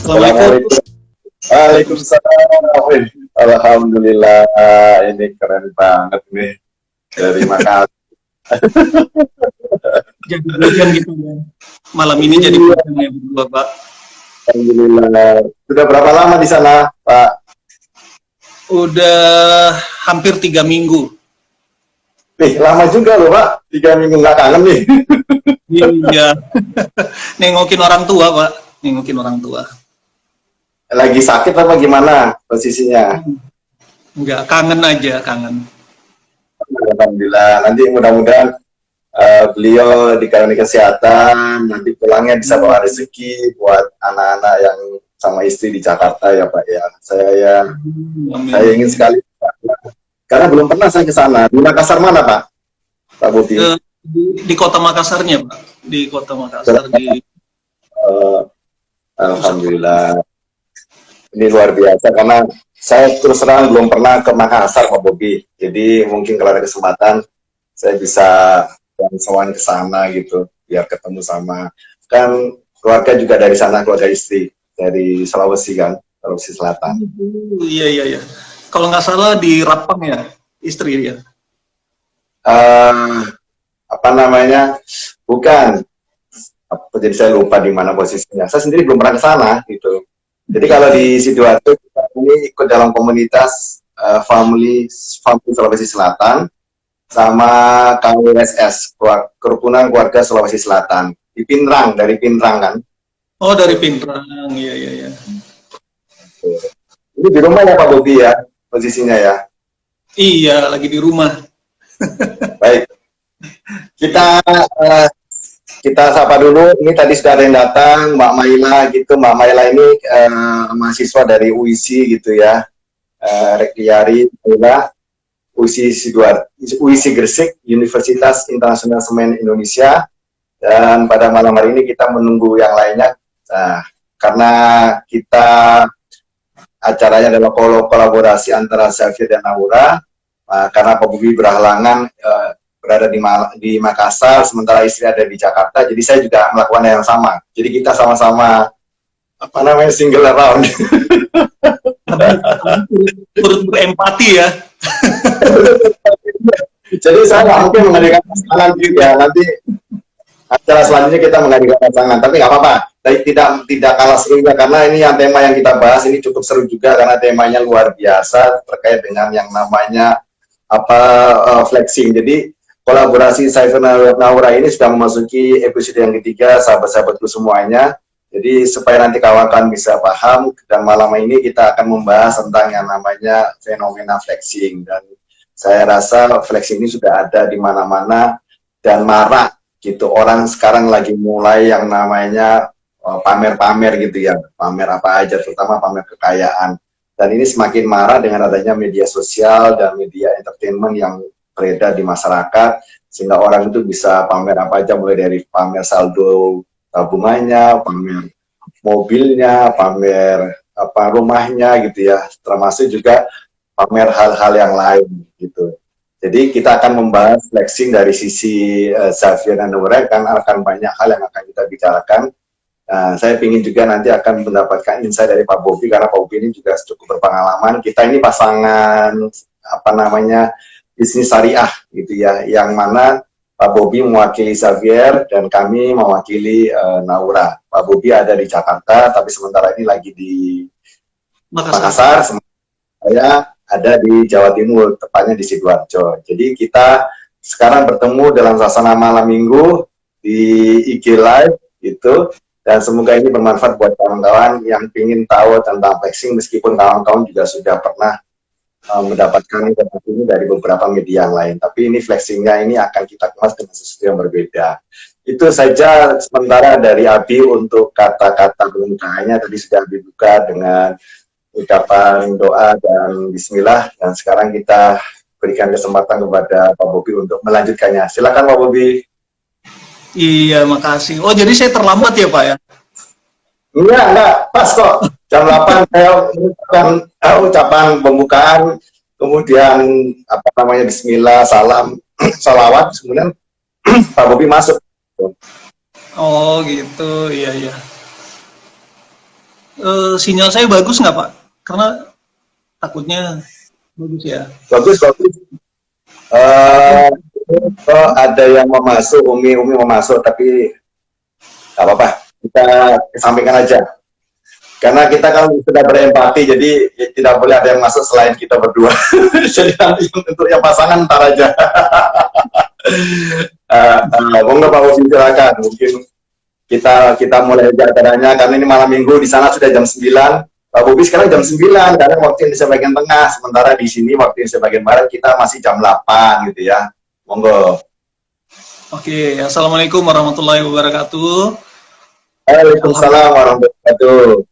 Assalamualaikum. Assalamualaikum. Waalaikumsalam. Wih, Alhamdulillah, ini keren banget nih. Terima kasih. Jadi hujan gitu ya. Malam ini jadi hujan ya berdua, Pak. Alhamdulillah. Sudah berapa lama di sana, Pak? Udah hampir 3 minggu. Lama juga loh, Pak. 3 minggu nggak kangen nih. Iya. Nengokin orang tua, Pak. Nengokin orang tua. Lagi sakit apa gimana posisinya? Enggak, kangen aja, kangen. Alhamdulillah. Nanti mudah-mudahan beliau dikaruniai kesehatan, nanti pulangnya bisa bawa rezeki buat anak-anak yang sama istri di Jakarta ya Pak ya. Saya ingin sekali, karena belum pernah saya ke sana. Di Makassar mana Pak? Pak Bobi? Di kota Makassarnya Pak. Di kota Makassar di. Alhamdulillah. Ini luar biasa karena saya terus terang belum pernah ke Makassar Pak Bobi. Jadi mungkin kalau ada kesempatan saya bisa jalan ke sana gitu, biar ketemu sama kan keluarga juga dari sana, keluarga istri dari Sulawesi kan, Sulawesi Selatan. Iya. Kalau nggak salah di Rapang ya, istri dia. Apa namanya? Bukan. Jadi saya lupa di mana posisinya. Saya sendiri belum pernah ke sana gitu. Jadi kalau di Sidoarjo ini ikut dalam komunitas family Sulawesi Selatan sama KWSS, Kerukunan Keluarga Sulawesi Selatan, di Pinrang, dari Pinrang kan? Oh, dari Pinrang, iya. Ini di rumah ya Pak Bobi ya, posisinya ya? Iya, lagi di rumah. Baik, kita sapa dulu. Ini tadi sudah ada yang datang, Mbak Maila gitu. Mbak Maila ini mahasiswa dari UISI gitu ya, Rektiari Maila. UISI Gresik, Universitas Internasional Semen Indonesia, dan pada malam hari ini kita menunggu yang lainnya. Nah, karena kita acaranya adalah kolaborasi antara Xavier dan Naura, karena Pak Bobi berhalangan berada di Makassar, sementara istri ada di Jakarta, jadi saya juga melakukan yang sama. Jadi kita sama-sama single around. Berempati ya. Jadi saya nggak mungkin menghadirkan pasangan gitu ya. Nanti acara selanjutnya kita menghadirkan pasangan, tapi nggak apa-apa. Tapi tidak kalah seru juga karena ini tema yang kita bahas ini cukup seru juga karena temanya luar biasa terkait dengan yang namanya flexing. Jadi kolaborasi Xavier Naura ini sudah memasuki episode yang ketiga, sahabat-sahabatku semuanya. Jadi supaya nanti kawan-kawan bisa paham, dan malam ini kita akan membahas tentang yang namanya fenomena flexing. Dan saya rasa flexing ini sudah ada di mana-mana dan marak gitu. Orang sekarang lagi mulai yang namanya pamer-pamer gitu ya, pamer apa aja, terutama pamer kekayaan. Dan ini semakin marak dengan adanya media sosial dan media entertainment yang beredar di masyarakat, sehingga orang itu bisa pamer apa aja, mulai dari pamer saldo tabungannya, pamer mobilnya, pamer rumahnya gitu ya, termasuk juga pamer hal-hal yang lain gitu. Jadi kita akan membahas flexing dari sisi Xavier dan Naura, kan akan banyak hal yang akan kita bicarakan. Saya ingin juga nanti akan mendapatkan insight dari Pak Bobi, karena Pak Bobi ini juga cukup berpengalaman. Kita ini pasangan bisnis syariah gitu ya, yang mana Pak Bobi mewakili Xavier dan kami mewakili Naura. Pak Bobi ada di Jakarta, tapi sementara ini lagi di Makassar. Saya ada di Jawa Timur, tepatnya di Sidoarjo. Jadi kita sekarang bertemu dalam suasana malam minggu di IG Live gitu, dan semoga ini bermanfaat buat kawan-kawan yang ingin tahu tentang flexing, meskipun kawan-kawan juga sudah pernah mendapatkan informasi ini dari beberapa media yang lain, tapi ini flexingnya ini akan kita kemas dengan sesuatu yang berbeda. Itu saja sementara dari Abi untuk kata-kata pembukaannya. Tadi sudah dibuka dengan ucapan doa dan bismillah, dan sekarang kita berikan kesempatan kepada Pak Bobi untuk melanjutkannya. Silakan Pak Bobi. Iya, makasih. Oh, jadi saya terlambat ya Pak ya? Enggak, pas kok. Jam 8 saya mengucapkan ucapan pembukaan, kemudian bismillah, salam, salawat, kemudian Pak Bobi masuk. Oh gitu, iya. Sinyal saya bagus nggak Pak? Karena takutnya bagus ya. Bagus, bagus. Eh, ada yang mau masuk, Umi mau masuk, tapi nggak apa-apa, kita kesampingkan aja. Karena kita kan sudah berempati, jadi tidak boleh ada yang masuk selain kita berdua. Jadi nanti untuk yang pasangan ntar aja. Monggo Pak Usi, silakan. Mungkin kita mulai aja acaranya, karena ini malam minggu, di sana sudah jam 9. Pak Bobi sekarang jam 9, karena waktu Indonesia bagian tengah, sementara di sini waktu Indonesia bagian barat kita masih jam 8 gitu ya. Monggo. Oke, Assalamualaikum warahmatullahi wabarakatuh. Waalaikumsalam warahmatullahi wabarakatuh.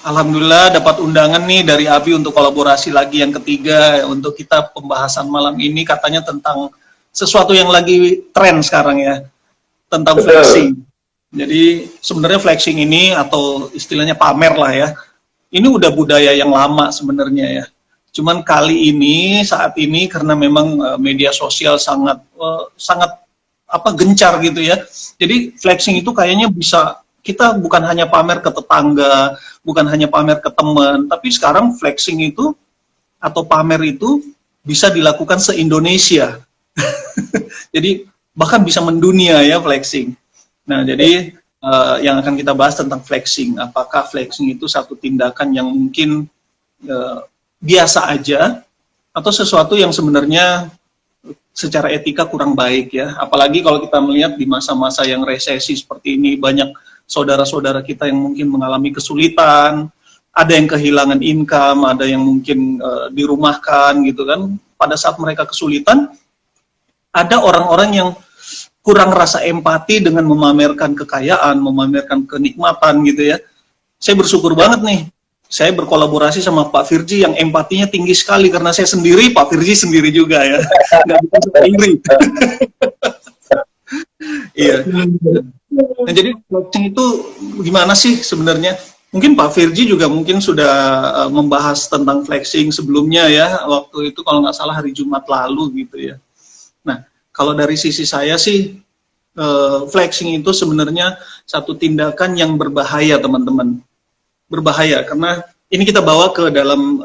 Alhamdulillah dapat undangan nih dari Abi untuk kolaborasi lagi yang ketiga untuk kita pembahasan malam ini, katanya tentang sesuatu yang lagi tren sekarang ya, tentang flexing. Jadi sebenarnya flexing ini atau istilahnya pamer lah ya, ini udah budaya yang lama sebenarnya ya. Cuman kali ini, saat ini karena memang media sosial sangat gencar gitu ya. Jadi flexing itu kayaknya bisa, kita bukan hanya pamer ke tetangga, bukan hanya pamer ke teman, tapi sekarang flexing itu atau pamer itu bisa dilakukan se-Indonesia. Jadi bahkan bisa mendunia ya flexing. Nah, jadi yang akan kita bahas tentang flexing. Apakah flexing itu satu tindakan yang mungkin biasa aja, atau sesuatu yang sebenarnya secara etika kurang baik ya. Apalagi kalau kita melihat di masa-masa yang resesi seperti ini, banyak saudara-saudara kita yang mungkin mengalami kesulitan, ada yang kehilangan income, ada yang mungkin dirumahkan gitu kan. Pada saat mereka kesulitan, ada orang-orang yang kurang rasa empati dengan memamerkan kekayaan, memamerkan kenikmatan gitu ya. Saya bersyukur banget nih, saya berkolaborasi sama Pak Firji yang empatinya tinggi sekali, karena saya sendiri, Pak Firji sendiri juga ya, nggak bisa sendiri. Iya. Nah, jadi flexing itu gimana sih sebenarnya? Mungkin Pak Firji juga mungkin sudah membahas tentang flexing sebelumnya ya, waktu itu kalau nggak salah hari Jumat lalu gitu ya. Nah, kalau dari sisi saya sih, flexing itu sebenarnya satu tindakan yang berbahaya teman-teman. Berbahaya, karena ini kita bawa ke dalam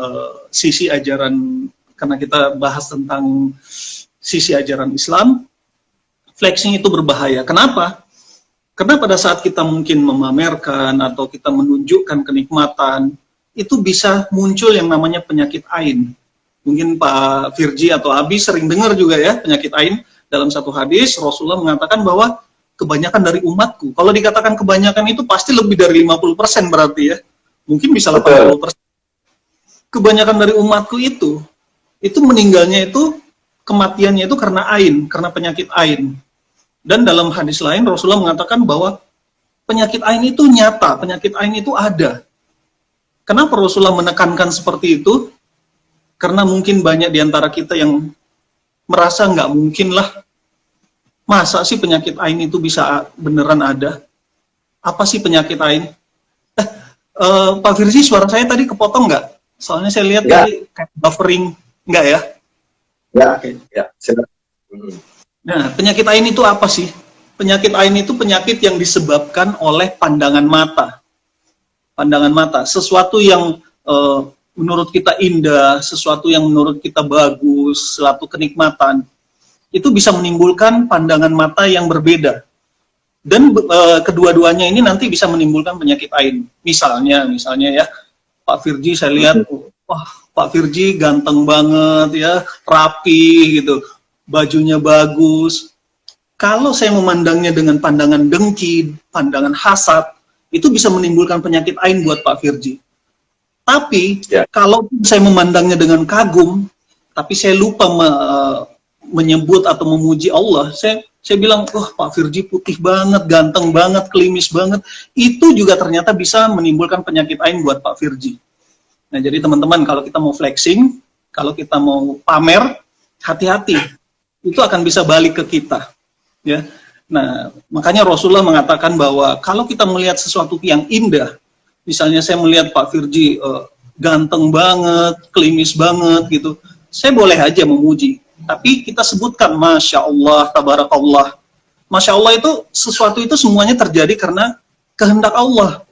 sisi ajaran, karena kita bahas tentang sisi ajaran Islam. Flexing itu berbahaya. Kenapa? Karena pada saat kita mungkin memamerkan atau kita menunjukkan kenikmatan, itu bisa muncul yang namanya penyakit ain. Mungkin Pak Firji atau Abi sering dengar juga ya, penyakit ain. Dalam satu hadis, Rasulullah mengatakan bahwa kebanyakan dari umatku, kalau dikatakan kebanyakan itu pasti lebih dari 50% berarti ya. Mungkin bisa 80%. Kebanyakan dari umatku itu meninggalnya itu, kematiannya itu karena ain, karena penyakit ain. Dan dalam hadis lain Rasulullah mengatakan bahwa penyakit ain itu nyata, penyakit ain itu ada. Kenapa Rasulullah menekankan seperti itu? Karena mungkin banyak di antara kita yang merasa nggak mungkin lah, masa sih penyakit ain itu bisa beneran ada? Apa sih penyakit ain? Pak Firzi, suara saya tadi kepotong nggak? Soalnya saya lihat ya, tadi kayak buffering, nggak ya? Ya, Oke. ya, Nah, penyakit ain itu apa sih? Penyakit ain itu penyakit yang disebabkan oleh pandangan mata. Pandangan mata, sesuatu yang menurut kita indah, sesuatu yang menurut kita bagus, suatu kenikmatan, itu bisa menimbulkan pandangan mata yang berbeda. Dan kedua-duanya ini nanti bisa menimbulkan penyakit ain. Misalnya ya, Pak Firji saya lihat, wah Pak Firji ganteng banget ya, rapi gitu, bajunya bagus. Kalau saya memandangnya dengan pandangan dengki, pandangan hasad, itu bisa menimbulkan penyakit ain buat Pak Firji. Tapi kalau saya memandangnya dengan kagum, tapi saya lupa menyebut atau memuji Allah, saya bilang, wah Pak Firji putih banget, ganteng banget, klimis banget, itu juga ternyata bisa menimbulkan penyakit ain buat Pak Firji. Nah, jadi teman-teman, kalau kita mau flexing, kalau kita mau pamer, hati-hati, itu akan bisa balik ke kita. Ya. Nah, makanya Rasulullah mengatakan bahwa kalau kita melihat sesuatu yang indah, misalnya saya melihat Pak Firji ganteng banget, klimis banget gitu, saya boleh aja memuji. Tapi kita sebutkan Masya Allah, Tabarakallah. Masya Allah itu, sesuatu itu semuanya terjadi karena kehendak Allah.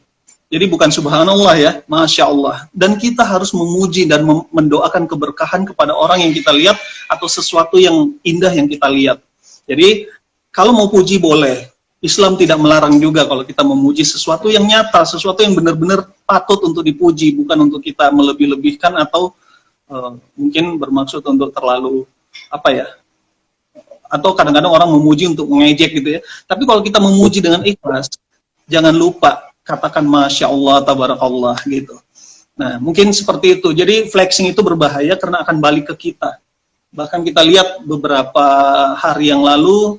Jadi bukan subhanallah ya, masya Allah. Dan kita harus memuji dan mendoakan keberkahan kepada orang yang kita lihat atau sesuatu yang indah yang kita lihat. Jadi kalau mau puji boleh. Islam tidak melarang juga kalau kita memuji sesuatu yang nyata, sesuatu yang benar-benar patut untuk dipuji, bukan untuk kita melebih-lebihkan atau mungkin bermaksud untuk terlalu apa ya? Atau kadang-kadang orang memuji untuk mengejek gitu ya. Tapi kalau kita memuji dengan ikhlas, jangan lupa katakan masya Allah, tabarakallah gitu. Nah, mungkin seperti itu. Jadi flexing itu berbahaya karena akan balik ke kita. Bahkan kita lihat beberapa hari yang lalu,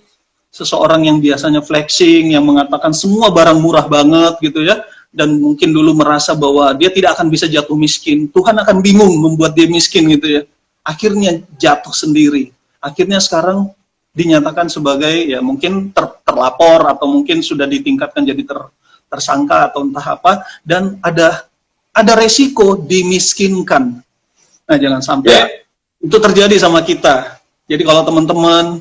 seseorang yang biasanya flexing, yang mengatakan semua barang murah banget gitu ya, dan mungkin dulu merasa bahwa dia tidak akan bisa jatuh miskin, Tuhan akan bingung membuat dia miskin gitu ya, akhirnya jatuh sendiri, akhirnya sekarang dinyatakan sebagai ya mungkin terlapor atau mungkin sudah ditingkatkan jadi tersangka atau entah apa, dan ada resiko dimiskinkan. Nah, jangan sampai itu terjadi sama kita. Jadi kalau teman-teman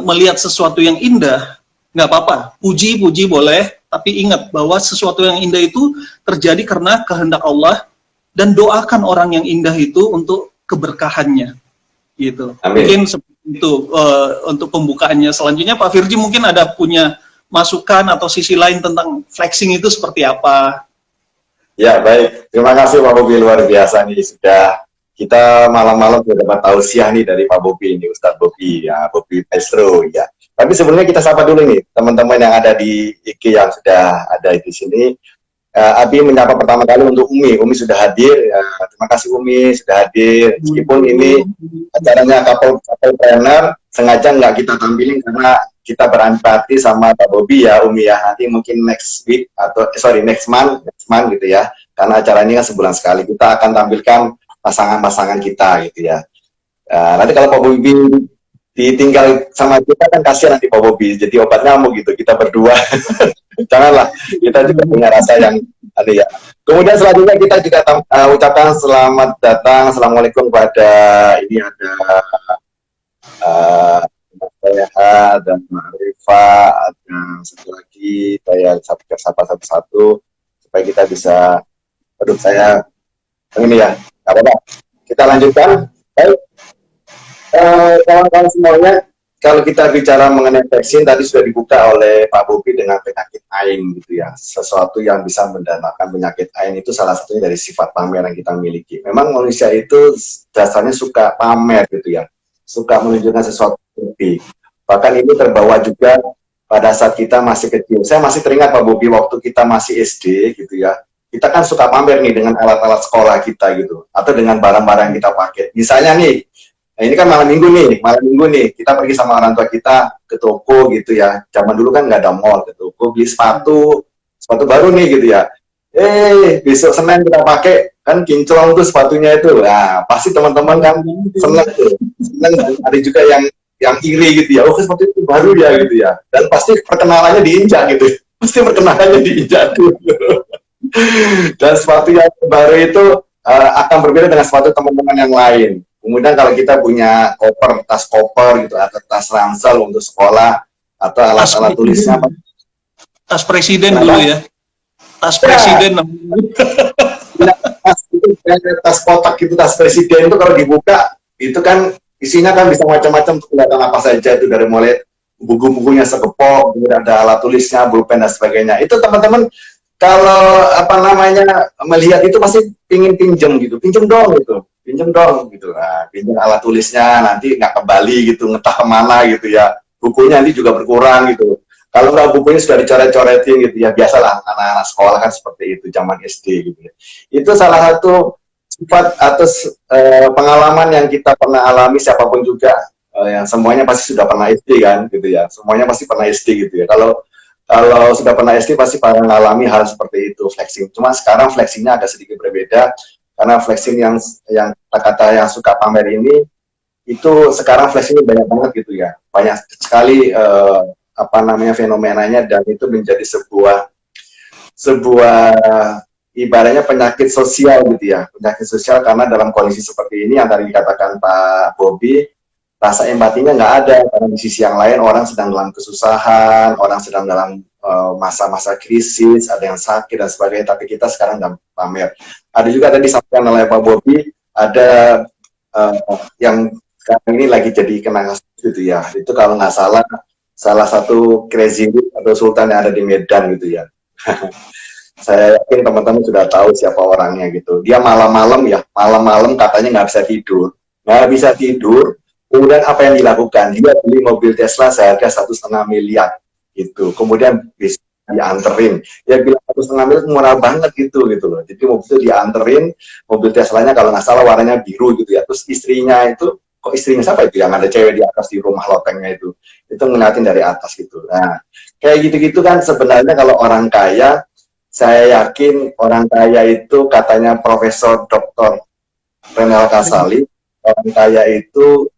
melihat sesuatu yang indah, nggak apa-apa, puji boleh, tapi ingat bahwa sesuatu yang indah itu terjadi karena kehendak Allah, dan doakan orang yang indah itu untuk keberkahannya, gitu. Amin. Mungkin seperti itu untuk pembukaannya. Selanjutnya Pak Firji mungkin ada punya masukan atau sisi lain tentang flexing itu seperti apa? Ya, baik. Terima kasih Pak Bobi, luar biasa nih, sudah kita malam-malam sudah dapat tausiah nih dari Pak Bobi, ini Ustadz Bobi, ya, Bobi Maestro, ya. Tapi sebelumnya kita sapa dulu nih, teman-teman yang ada di IG yang sudah ada di sini. Abi menyapa pertama kali untuk Umi sudah hadir, ya, terima kasih Umi sudah hadir, meskipun ini acaranya couple planner, sengaja nggak kita tampilin karena kita berempati sama Pak Bobi ya Umi ya, nanti mungkin next week, atau next month gitu ya, karena acaranya kan sebulan sekali, kita akan tampilkan pasangan-pasangan kita gitu ya. Nanti kalau Pak Bobi ditinggal sama kita kan kasihan nanti Pak Bobi, jadi obat nyamuk gitu, kita berdua. Janganlah, kita juga punya rasa yang ada ya. Kemudian selanjutnya kita juga ucapkan selamat datang, assalamualaikum kepada ini ada saya dan Marifa, ada satu lagi, saya sapa satu-satu supaya kita bisa, saya ini ya. Apa-apa. Kita lanjutkan. Baik. Kawan-kawan semuanya, kalau kita bicara mengenai vaksin, tadi sudah dibuka oleh Pak Bobi dengan penyakit AIN gitu ya. Sesuatu yang bisa mendatangkan penyakit AIN itu salah satunya dari sifat pamer yang kita miliki. Memang manusia itu dasarnya suka pamer gitu ya. Suka menunjukkan sesuatu lebih. Bahkan ini terbawa juga pada saat kita masih kecil. Saya masih teringat Pak Bobi waktu kita masih SD gitu ya. Kita kan suka pamer nih dengan alat-alat sekolah kita gitu, atau dengan barang-barang yang kita pakai. Misalnya nih, nah ini kan malam minggu nih, kita pergi sama orang tua kita ke toko gitu ya. Zaman dulu kan nggak ada mall, ke toko beli sepatu baru nih gitu ya. Besok Senin kita pakai, kan kinclong tuh sepatunya itu. Nah, pasti teman-teman kan seneng. Ada juga yang iri gitu ya. Oh, sepatu itu baru ya gitu ya. Dan pasti perkenalannya diinjak gitu. Dan sepatu yang baru itu akan berbeda dengan sepatu teman-teman yang lain. Kemudian kalau kita punya tas koper gitu, atau tas ransel untuk sekolah, atau alat-alat tulisnya. Tas presiden dulu ya. Tas presiden. Tas kotak gitu, tas presiden itu kalau dibuka, itu kan isinya kan bisa macam-macam, kelihatan apa saja itu, dari mulai buku-bukunya segepok, kemudian ada alat tulisnya, pulpen dan sebagainya. Itu teman-teman kalau melihat itu pasti pinjam dong gitu, nah, pinjam alat tulisnya, nanti nggak kembali gitu, ngetah kemana gitu ya, bukunya nanti juga berkurang gitu, kalau nggak bukunya sudah dicoret-coretin gitu ya, biasalah anak-anak sekolah kan seperti itu zaman SD gitu ya. Itu salah satu sifat atau pengalaman yang kita pernah alami, siapapun juga, yang semuanya pasti sudah pernah SD kan gitu ya, semuanya pasti pernah SD gitu ya. Kalau sudah pernah SD pasti pernah mengalami hal seperti itu, flexing. Cuma sekarang flexingnya agak sedikit berbeda, karena flexing yang kata-kata yang suka pamer ini, itu sekarang flexingnya banyak banget gitu ya, banyak sekali fenomenanya, dan itu menjadi sebuah ibaratnya penyakit sosial gitu ya, penyakit sosial, karena dalam kondisi seperti ini yang tadi dikatakan Pak Bobi, rasa empatinya nggak ada, karena di sisi yang lain orang sedang dalam kesusahan, orang sedang dalam masa-masa krisis, ada yang sakit dan sebagainya, tapi kita sekarang nggak pamer. Ada juga tadi disampaikan oleh Pak Bobi, ada yang sekarang ini lagi jadi kena kasus gitu ya. Itu kalau nggak salah, salah satu crazy rich atau sultan yang ada di Medan gitu ya. Saya yakin teman-teman sudah tahu siapa orangnya gitu. Dia malam-malam ya, malam-malam katanya nggak bisa tidur. Nggak bisa tidur, kemudian apa yang dilakukan? Dia beli mobil Tesla seharga 1,5 miliar gitu. Kemudian bisa dianterin. Dia bilang 1,5 miliar murah banget gitu loh. Jadi mobil itu dianterin, mobil Teslanya kalau nggak salah warnanya biru gitu ya. Terus istrinya itu, kok istrinya siapa itu yang ada cewek di atas di rumah lotengnya itu ngeliatin dari atas gitu. Nah, kayak gitu-gitu kan sebenarnya kalau orang kaya, saya yakin orang kaya itu katanya Profesor Dr. Renal Kasali, orang kaya itu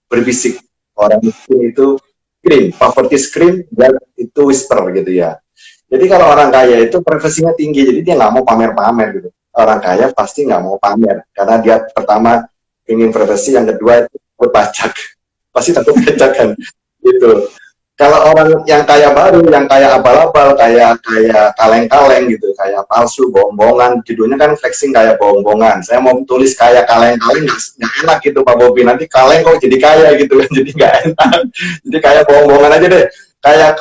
berbisik, orang miskin itu scream, poverty scream, dan itu whisper gitu ya. Jadi kalau orang kaya itu privasinya tinggi, jadi dia nggak mau pamer-pamer gitu. Orang kaya pasti nggak mau pamer, karena dia pertama ingin privasi, yang kedua itu takut pajak, pasti takut pajak kan, gitu. Kalau orang yang kaya baru, yang kaya abal-abal, kayak kaleng-kaleng gitu, kayak palsu, bohong-bohongan, judulnya kan flexing kayak bohong-bohongan. Saya mau tulis kayak kaleng-kaleng, nggak enak gitu Pak Bobi, nanti kaleng kok jadi kaya gitu kan, jadi nggak enak. Jadi kayak bohong-bohongan aja deh.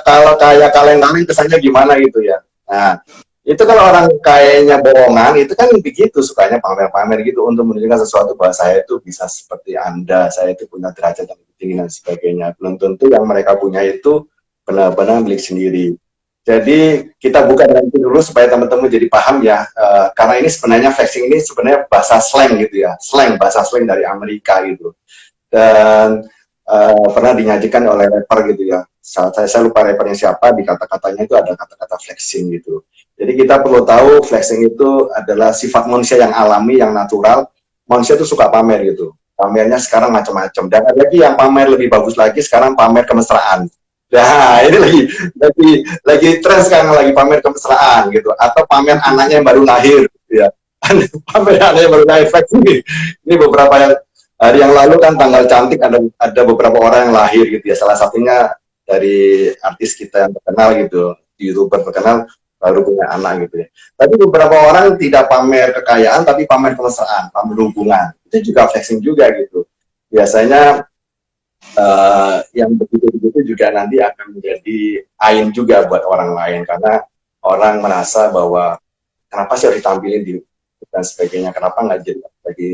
Kalau kayak kaleng-kaleng kesannya gimana gitu ya. Nah, itu kalau orang kayaknya bohongan, itu kan begitu, sukanya pamer-pamer gitu untuk menunjukkan sesuatu bahwa saya itu bisa seperti Anda, saya itu punya derajat yang tinggi dan sebagainya. Belum tentu yang mereka punya itu benar-benar milik sendiri. Jadi kita buka dengan itu dulu supaya teman-teman jadi paham ya, karena ini sebenarnya flexing ini sebenarnya bahasa slang gitu ya, bahasa slang dari Amerika gitu. Dan pernah dinyajikan oleh rapper gitu ya. Saya lupa rappernya siapa, di kata-katanya itu ada kata-kata flexing gitu. Jadi kita perlu tahu flexing itu adalah sifat manusia yang alami, yang natural. Manusia itu suka pamer gitu. Pamernya sekarang macam-macam. Dan ada lagi yang pamer lebih bagus lagi, sekarang pamer kemesraan. Nah, ini lagi tren sekarang, lagi pamer kemesraan gitu. Atau pamer anaknya yang baru lahir ya. Pamer anaknya yang baru lahir flexing. Ini beberapa hari yang lalu kan tanggal cantik ada beberapa orang yang lahir gitu ya. Salah satunya dari artis kita yang terkenal gitu, YouTuber terkenal baru punya anak gitu ya. Tapi beberapa orang tidak pamer kekayaan, tapi pamer kemesraan, pamer hubungan. Itu juga flexing juga gitu. Biasanya yang begitu-begitu juga nanti akan menjadi ain juga buat orang lain, karena orang merasa bahwa kenapa sih harus ditampilin di dan sebagainya, kenapa nggak jadi bagi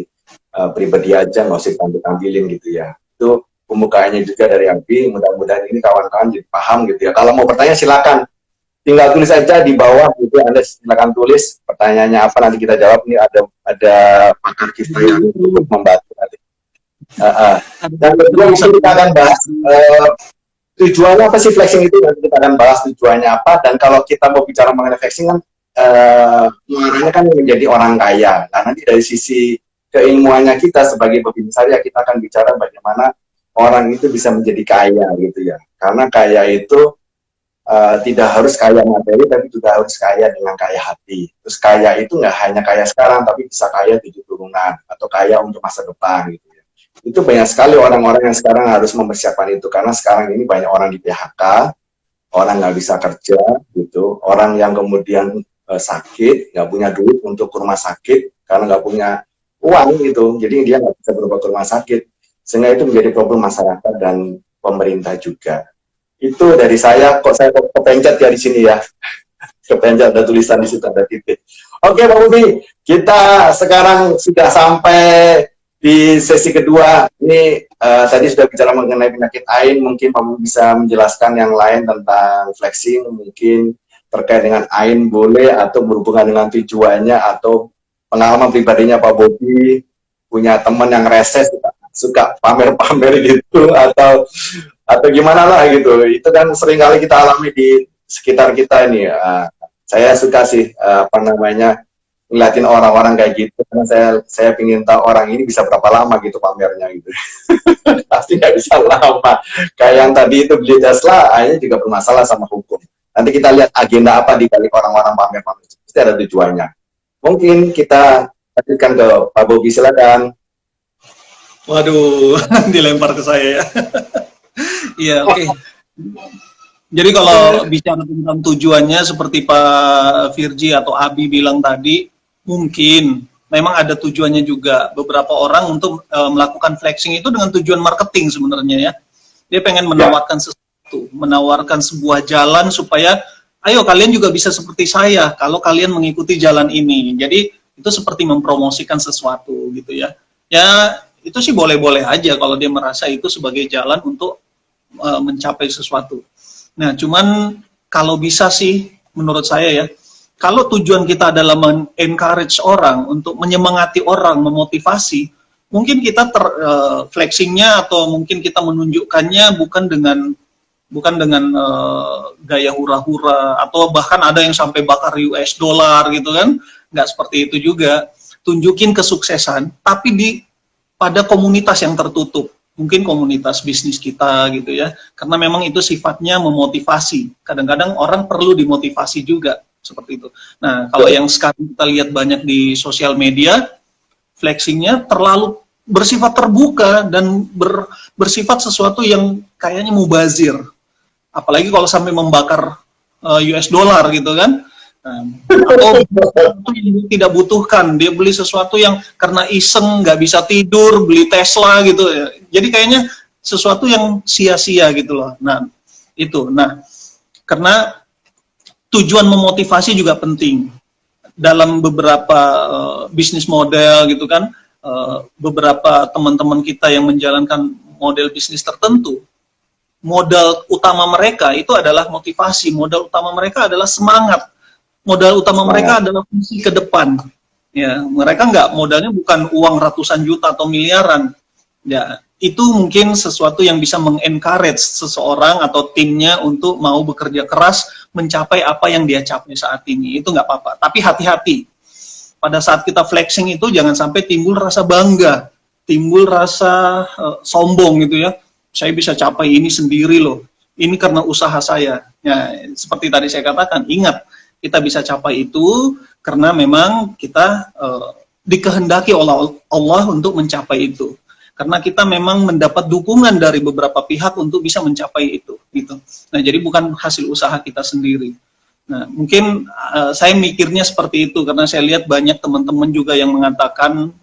pribadi aja, nggak usah tampilin gitu ya. Itu pembukaannya juga dari Abi. Mudah-mudahan ini kawan-kawan jadi paham gitu ya. Kalau mau bertanya silakan, tinggal tulis aja di bawah gitu. Anda silakan tulis pertanyaannya apa, nanti kita jawab. Ini ada pakar kita yang untuk membantu nanti. Dan kedua mungkin kita akan bahas tujuannya apa sih flexing itu, nanti kita akan bahas tujuannya apa. Dan kalau kita mau bicara mengenai flexing kan muaranya kan menjadi orang kaya. Nah, nanti dari sisi keilmuannya kita sebagai pemimpin syariah, kita akan bicara bagaimana orang itu bisa menjadi kaya gitu ya. Karena kaya itu tidak harus kaya materi, tapi juga harus kaya dengan kaya hati. Terus kaya itu nggak hanya kaya sekarang, tapi bisa kaya 7 turunan, atau kaya untuk masa depan gitu ya. Itu banyak sekali orang-orang yang sekarang harus mempersiapkan itu, karena sekarang ini banyak orang di PHK, orang nggak bisa kerja gitu, orang yang kemudian sakit, nggak punya duit untuk ke rumah sakit, karena nggak punya uang gitu, jadi dia nggak bisa berobat ke rumah sakit, sehingga itu menjadi problem masyarakat dan pemerintah juga. Itu dari saya, kok saya kepencet ya di sini ya. Kepencet, ada tulisan di situ, ada titik. Oke Pak Bobi, kita sekarang sudah sampai di sesi kedua. Ini tadi sudah bicara mengenai penyakit AIN, mungkin Pak Bobi bisa menjelaskan yang lain tentang flexing, mungkin terkait dengan AIN boleh, atau berhubungan dengan tujuannya, atau pengalaman pribadinya Pak Bobi, punya teman yang reses, suka pamer-pamer gitu, atau gimana lah gitu. Itu kan seringkali kita alami di sekitar kita ini. Saya suka sih ngeliatin orang-orang kayak gitu, karena saya ingin tahu orang ini bisa berapa lama gitu pamernya gitu. Pasti nggak bisa lama. Kayak yang tadi itu beli Tesla, akhirnya juga bermasalah sama hukum. Nanti kita lihat agenda apa di balik orang-orang pamer-pamer. Pasti ada tujuannya. Mungkin kita lanjutkan ke Pak Bobi, silakan. Waduh, dilempar ke saya ya. Iya, oke. Jadi kalau bicara tentang tujuannya seperti Pak Virgi atau Abi bilang tadi, mungkin memang ada tujuannya juga. Beberapa orang untuk melakukan flexing itu dengan tujuan marketing sebenarnya ya. Dia pengen menawarkan sesuatu, menawarkan sebuah jalan supaya, ayo kalian juga bisa seperti saya kalau kalian mengikuti jalan ini. Jadi itu seperti mempromosikan sesuatu gitu ya. Ya itu sih boleh-boleh aja kalau dia merasa itu sebagai jalan untuk mencapai sesuatu. Nah, cuman kalau bisa sih, menurut saya ya, kalau tujuan kita adalah men-encourage orang, untuk menyemangati orang, memotivasi, mungkin kita flexingnya atau mungkin kita menunjukkannya bukan dengan gaya hura-hura, atau bahkan ada yang sampai bakar US dollar gitu kan, nggak seperti itu juga. Tunjukin kesuksesan, tapi pada komunitas yang tertutup. Mungkin komunitas bisnis kita gitu ya, karena memang itu sifatnya memotivasi. Kadang-kadang orang perlu dimotivasi juga seperti itu. Nah, kalau yang sekarang kita lihat banyak di sosial media, flexingnya terlalu bersifat terbuka dan bersifat sesuatu yang kayaknya mubazir. Apalagi kalau sampai membakar US dollar gitu kan. Atau sesuatu yang tidak butuhkan, dia beli sesuatu yang karena iseng, nggak bisa tidur, beli Tesla gitu ya. Jadi kayaknya sesuatu yang sia-sia gitu loh. Nah itu, karena tujuan memotivasi juga penting dalam beberapa bisnis model gitu kan. Beberapa teman-teman kita yang menjalankan model bisnis tertentu, modal utama mereka itu adalah motivasi, modal utama mereka adalah semangat. Modal utama mereka adalah visi ke depan. Ya, mereka modalnya bukan uang ratusan juta atau miliaran. Ya, itu mungkin sesuatu yang bisa mengencourage seseorang atau timnya untuk mau bekerja keras mencapai apa yang dia capai saat ini. Itu nggak apa-apa. Tapi hati-hati. Pada saat kita flexing itu jangan sampai timbul rasa bangga, timbul rasa sombong gitu ya. Saya bisa capai ini sendiri loh. Ini karena usaha saya. Ya, seperti tadi saya katakan, ingat, kita bisa capai itu karena memang kita dikehendaki oleh Allah untuk mencapai itu. Karena kita memang mendapat dukungan dari beberapa pihak untuk bisa mencapai itu. Gitu. Nah, jadi bukan hasil usaha kita sendiri. Nah, mungkin saya mikirnya seperti itu karena saya lihat banyak teman-teman juga yang mengatakan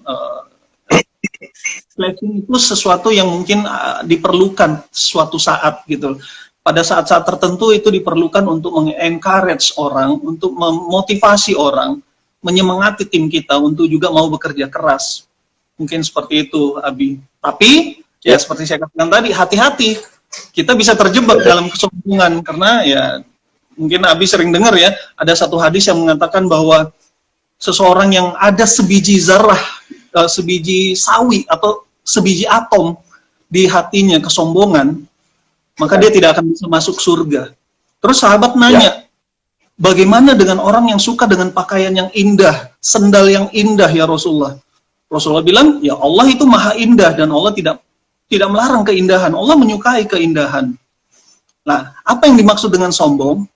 flexing itu sesuatu yang mungkin diperlukan suatu saat gitu. Pada saat-saat tertentu itu diperlukan untuk meng-encourage orang, untuk memotivasi orang, menyemangati tim kita untuk juga mau bekerja keras. Mungkin seperti itu, Abi. Tapi, ya seperti saya katakan tadi, hati-hati. Kita bisa terjebak dalam kesombongan, karena ya, mungkin Abi sering dengar ya, ada satu hadis yang mengatakan bahwa seseorang yang ada sebiji zarah, sebiji sawi, atau sebiji atom di hatinya kesombongan, maka dia tidak akan bisa masuk surga. Terus sahabat nanya, bagaimana dengan orang yang suka dengan pakaian yang indah, sendal yang indah ya Rasulullah? Rasulullah bilang, ya Allah itu maha indah dan Allah tidak melarang keindahan. Allah menyukai keindahan. Nah, apa yang dimaksud dengan sombong?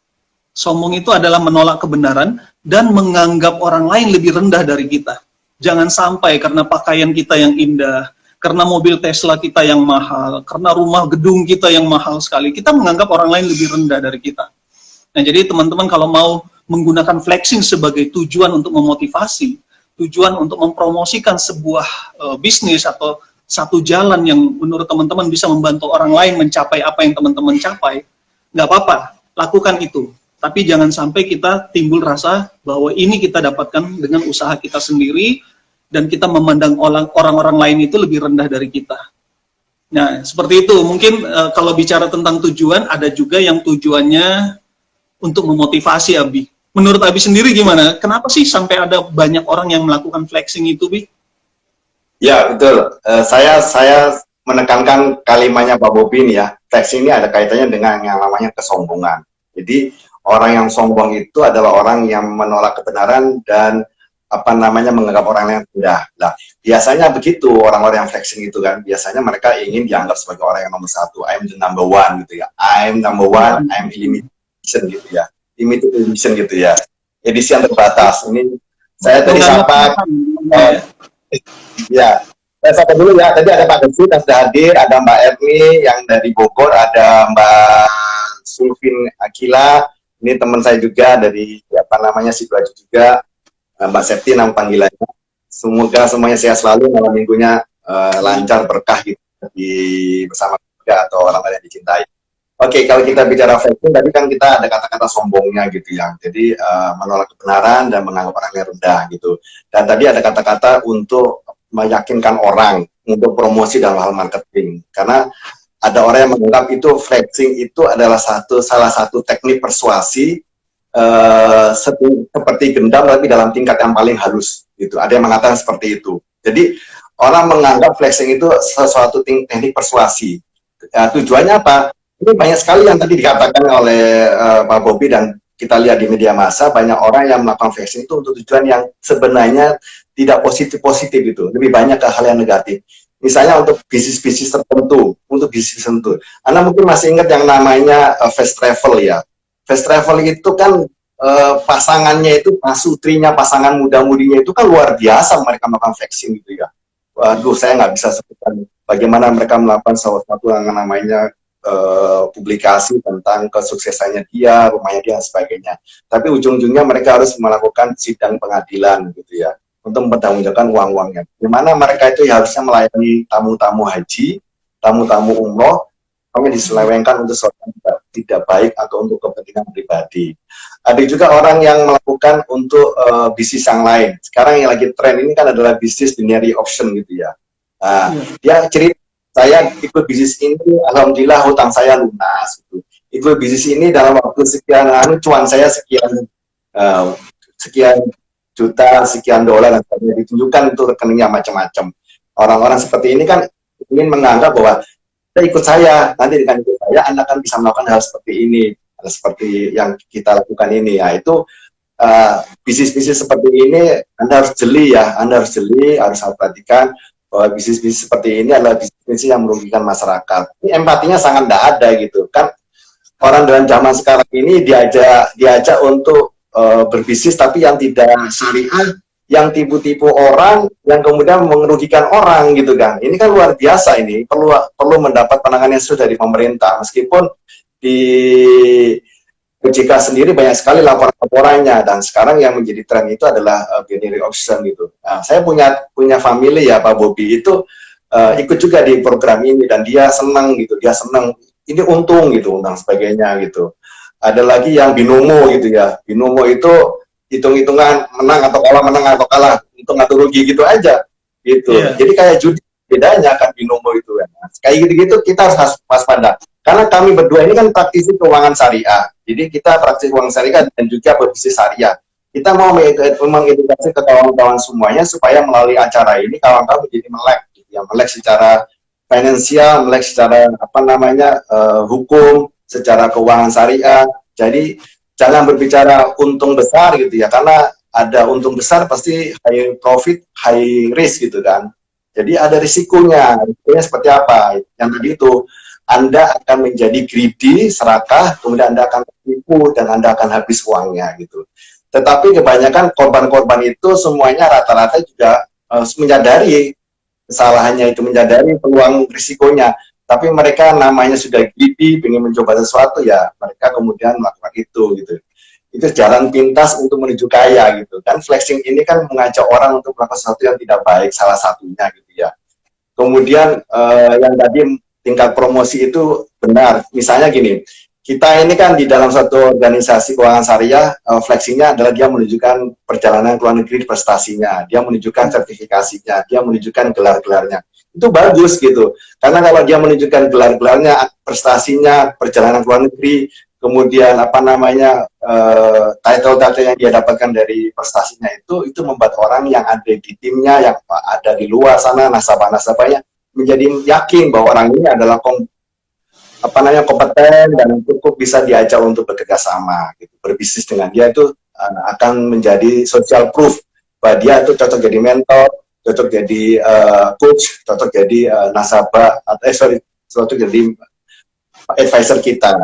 Sombong itu adalah menolak kebenaran dan menganggap orang lain lebih rendah dari kita. Jangan sampai karena pakaian kita yang indah, karena mobil Tesla kita yang mahal, karena rumah gedung kita yang mahal sekali, kita menganggap orang lain lebih rendah dari kita. Nah, jadi teman-teman kalau mau menggunakan flexing sebagai tujuan untuk memotivasi, tujuan untuk mempromosikan sebuah bisnis atau satu jalan yang menurut teman-teman bisa membantu orang lain mencapai apa yang teman-teman capai, nggak apa-apa, lakukan itu. Tapi jangan sampai kita timbul rasa bahwa ini kita dapatkan dengan usaha kita sendiri, dan kita memandang orang-orang lain itu lebih rendah dari kita. Nah, seperti itu. Mungkin kalau bicara tentang tujuan, ada juga yang tujuannya untuk memotivasi, Abi. Menurut Abi sendiri gimana? Kenapa sih sampai ada banyak orang yang melakukan flexing itu, Bi? Ya, betul. Saya menekankan kalimatnya Pak Bobi ini ya. Flexing ini ada kaitannya dengan yang namanya kesombongan. Jadi, orang yang sombong itu adalah orang yang menolak kebenaran dan menganggap orang lain rendah. Nah, biasanya begitu orang-orang yang flexing itu kan, biasanya mereka ingin dianggap sebagai orang yang nomor satu. I'm the number one gitu ya. I'm number one, I'm limited edition gitu ya. Limited edition gitu ya. Edisi yang terbatas. Ini saya tadi sapa ya. Saya sapa dulu ya. Tadi ada Pak Devi yang sudah hadir, ada Mbak Erni yang dari Bogor, ada Mbak Sulfin Akila, ini teman saya juga dari apa namanya Sidoarjo juga, Mbak Septi nama panggilannya. Semoga semuanya sehat selalu, malam minggunya lancar berkah gitu di bersama keluarga atau orang-orang yang dicintai. Oke, kalau kita bicara flexing, tadi kan kita ada kata-kata sombongnya gitu ya. Jadi menolak kebenaran dan menganggap orangnya rendah gitu. Dan tadi ada kata-kata untuk meyakinkan orang untuk promosi dalam hal marketing. Karena ada orang yang menganggap itu flexing itu adalah salah satu teknik persuasi seperti gendam tapi dalam tingkat yang paling halus gitu. Ada yang mengatakan seperti itu. Jadi orang menganggap flexing itu sesuatu teknik persuasi. Tujuannya apa? Ini banyak sekali yang tadi dikatakan oleh Pak Bobi dan kita lihat di media massa, banyak orang yang melakukan flexing itu untuk tujuan yang sebenarnya tidak positif-positif gitu. Lebih banyak ke hal yang negatif. Misalnya untuk bisnis-bisnis tertentu, Anda mungkin masih ingat yang namanya fast travel ya. Fast travel itu kan pasangannya itu, pasutrinya, pasangan muda-mudinya itu kan luar biasa mereka melakukan flexing gitu ya. Waduh, saya nggak bisa sebutkan bagaimana mereka melakukan sesuatu yang namanya publikasi tentang kesuksesannya dia, rumahnya dia, dan sebagainya. Tapi ujung-ujungnya mereka harus melakukan sidang pengadilan gitu ya, untuk mempertanggungjawabkan uang-uangnya. Dimana mereka itu harusnya melayani tamu-tamu haji, tamu-tamu umroh, kami diselewengkan untuk sesuatu yang tidak baik atau untuk kepentingan pribadi. Ada juga orang yang melakukan untuk bisnis yang lain. Sekarang yang lagi tren ini kan adalah bisnis binary option gitu ya. Nah, dia cerita, saya ikut bisnis ini, alhamdulillah hutang saya lunas. Gitu. Ikut bisnis ini dalam waktu sekian, cuan saya sekian juta, sekian dolar, dan sebagainya, ditunjukkan untuk rekeningnya macam-macam. Orang-orang seperti ini kan ingin menganggap bahwa ikut saya, nanti dengan ikut saya Anda akan bisa melakukan hal seperti ini, seperti yang kita lakukan ini. Ya, itu bisnis-bisnis seperti ini Anda harus jeli ya, harus perhatikan bahwa bisnis-bisnis seperti ini adalah bisnis yang merugikan masyarakat. Ini empatinya sangat tidak ada gitu kan. Orang dalam zaman sekarang ini diajak untuk berbisnis tapi yang tidak syariah, yang tipu-tipu orang, yang kemudian merugikan orang gitu kan. Ini kan luar biasa, ini perlu mendapat penanganan khusus dari pemerintah. Meskipun di OJK sendiri banyak sekali laporan-laporannya, dan sekarang yang menjadi tren itu adalah binary option gitu. Nah, saya punya family ya, Pak Bobi itu ikut juga di program ini dan dia senang gitu, ini untung gitu, dan sebagainya gitu. Ada lagi yang binomo gitu ya, binomo itu hitung-hitungan menang atau kalah, untung atau rugi gitu aja gitu. Jadi kayak judi, bedanya kan binomo itu ya. Kayak gitu-gitu kita harus waspada. Karena kami berdua ini kan praktisi keuangan syariah. Jadi kita praktisi keuangan syariah dan juga berbisnis syariah. Kita mau mengedukasi ke kawan-kawan semuanya supaya melalui acara ini kawan-kawan menjadi melek, gitu ya. Melek secara finansial, melek secara hukum, secara keuangan syariah. Jadi jangan berbicara untung besar gitu ya, karena ada untung besar pasti high profit, high risk gitu kan. Jadi ada risikonya seperti apa? Yang tadi itu, Anda akan menjadi greedy, serakah, kemudian Anda akan tertipu dan Anda akan habis uangnya gitu. Tetapi kebanyakan korban-korban itu semuanya rata-rata juga menyadari kesalahannya itu, menyadari peluang risikonya. Tapi mereka namanya sudah greedy, ingin mencoba sesuatu ya, mereka kemudian melakukan itu gitu. Itu jalan pintas untuk menuju kaya gitu kan. Flexing ini kan mengajak orang untuk melakukan sesuatu yang tidak baik, salah satunya gitu ya. Kemudian yang tadi tingkat promosi itu benar. Misalnya gini, kita ini kan di dalam satu organisasi keuangan syariah, flexingnya adalah dia menunjukkan perjalanan ke luar negeri prestasinya, dia menunjukkan sertifikasinya, dia menunjukkan gelar-gelarnya. Itu bagus gitu. Karena kalau dia menunjukkan gelar-gelarnya, prestasinya, perjalanan ke luar negeri, kemudian title-title yang dia dapatkan dari prestasinya itu membuat orang yang ada di timnya, yang ada di luar sana, nasabah-nasabahnya menjadi yakin bahwa orang ini adalah kompeten dan cukup bisa diajak untuk bekerja sama gitu. Berbisnis dengan dia itu akan menjadi social proof bahwa dia itu cocok jadi mentor, cocok jadi coach, cocok jadi nasabah cocok jadi advisor kita.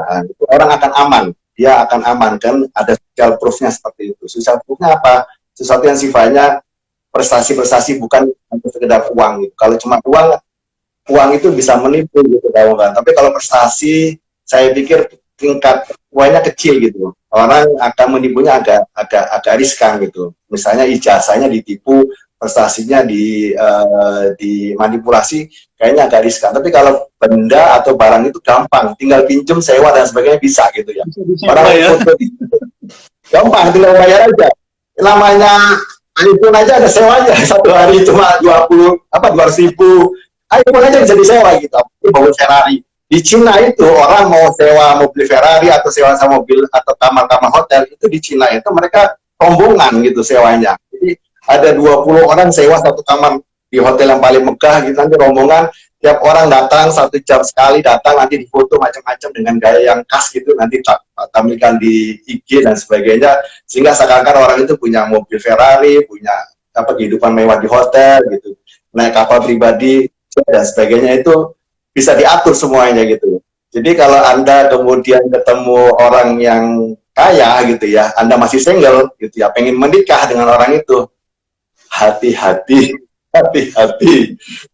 Orang akan aman, dia akan aman kan, ada social proof-nya seperti itu. Social proof-nya apa? Sesuatu yang sifatnya prestasi-prestasi, bukan sekedar uang gitu. Kalau cuma uang itu bisa menipu gitu kawan-kawan. Tapi kalau prestasi, saya pikir tingkat uangnya kecil gitu. Orang akan menipunya agak riskan gitu. Misalnya ijazahnya ditipu, prestasinya dimanipulasi, kayaknya agak riskan. Tapi kalau benda atau barang itu gampang, tinggal pinjem, sewa dan sebagainya bisa gitu ya. Orang ya. foto gampang, tinggal bayar aja. Namanya iPhone aja ada sewanya, satu hari cuma 200.000. iPhone aja bisa disewa gitu, mobil Ferrari. Di Cina itu orang mau sewa mobil Ferrari atau sewa sama mobil atau kamar-kamar hotel itu di Cina itu mereka rombongan gitu sewanya. Jadi ada 20 orang sewa satu kamar di hotel yang paling megah gitu, nanti rombongan tiap orang datang 1 jam sekali datang, nanti difoto macam-macam dengan gaya yang khas gitu, nanti tampilkan di IG dan sebagainya, sehingga seakan-akan orang itu punya mobil Ferrari, punya kehidupan mewah di hotel gitu, naik kapal pribadi dan sebagainya, itu bisa diatur semuanya gitu. Jadi kalau Anda kemudian ketemu orang yang kaya gitu ya, Anda masih single gitu ya, pengen menikah dengan orang itu, hati-hati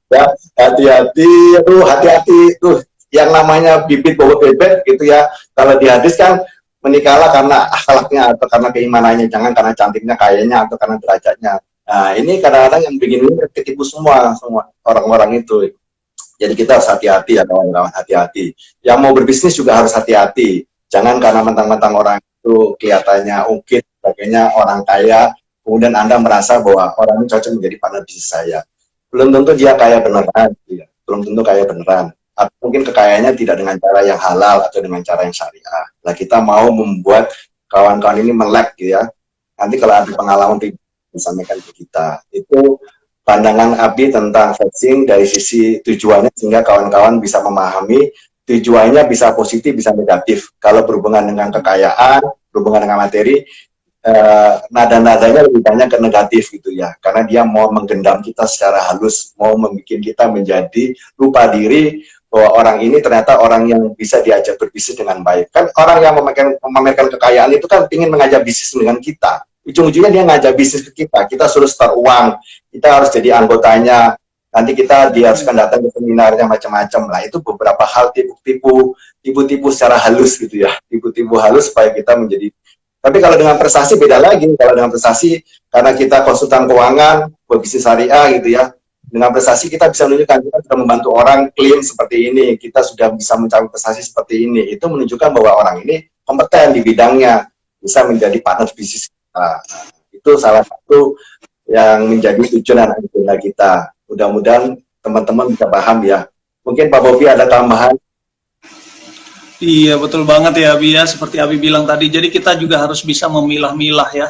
ya, hati-hati tuh yang namanya bibit bobot bebek gitu ya. Kalau di hadis kan menikahlah karena akhlaknya atau karena keimanannya, jangan karena cantiknya, kayanya atau karena derajatnya. Nah, ini kadang-kadang yang bikin ini ketipu semua orang-orang itu. Jadi kita harus hati-hati ya kawan-kawan, hati-hati. Yang mau berbisnis juga harus hati-hati. Jangan karena mentang-mentang orang itu kelihatannya ungkit, sebagainya, orang kaya, kemudian Anda merasa bahwa orang ini cocok menjadi partner bisnis saya. Belum tentu dia kaya beneran, ya. Belum tentu kaya beneran. Atau mungkin kekayaannya tidak dengan cara yang halal atau dengan cara yang syariah. Nah, kita mau membuat kawan-kawan ini melek, gitu ya. Nanti kalau ada pengalaman disampaikan ke kita. Itu pandangan Abi tentang flexing dari sisi tujuannya, sehingga kawan-kawan bisa memahami tujuannya bisa positif, bisa negatif. Kalau berhubungan dengan kekayaan, berhubungan dengan materi, nada-nadanya lebih banyak ke negatif gitu ya, karena dia mau menggendam kita secara halus, mau membuat kita menjadi lupa diri bahwa orang ini ternyata orang yang bisa diajak berbisnis dengan baik. Kan orang yang memamerkan kekayaan itu kan ingin mengajak bisnis dengan kita, ujung-ujungnya dia ngajak bisnis ke kita suruh start uang, kita harus jadi anggotanya, nanti kita diharuskan datang ke seminarnya macam-macam lah. Itu beberapa hal tipu-tipu secara halus gitu ya, tipu-tipu halus supaya kita menjadi. Tapi kalau dengan prestasi beda lagi. Kalau dengan prestasi, karena kita konsultan keuangan, bisnis syariah gitu ya, dengan prestasi kita bisa menunjukkan kita sudah membantu orang klaim seperti ini, kita sudah bisa mencapai prestasi seperti ini. Itu menunjukkan bahwa orang ini kompeten di bidangnya, bisa menjadi partner bisnis kita. Itu salah satu yang menjadi tujuan dan agenda kita. Mudah-mudahan teman-teman bisa paham ya. Mungkin Pak Bobi ada tambahan. Iya, betul banget ya Abi ya, seperti Abi bilang tadi. Jadi kita juga harus bisa memilah-milah ya.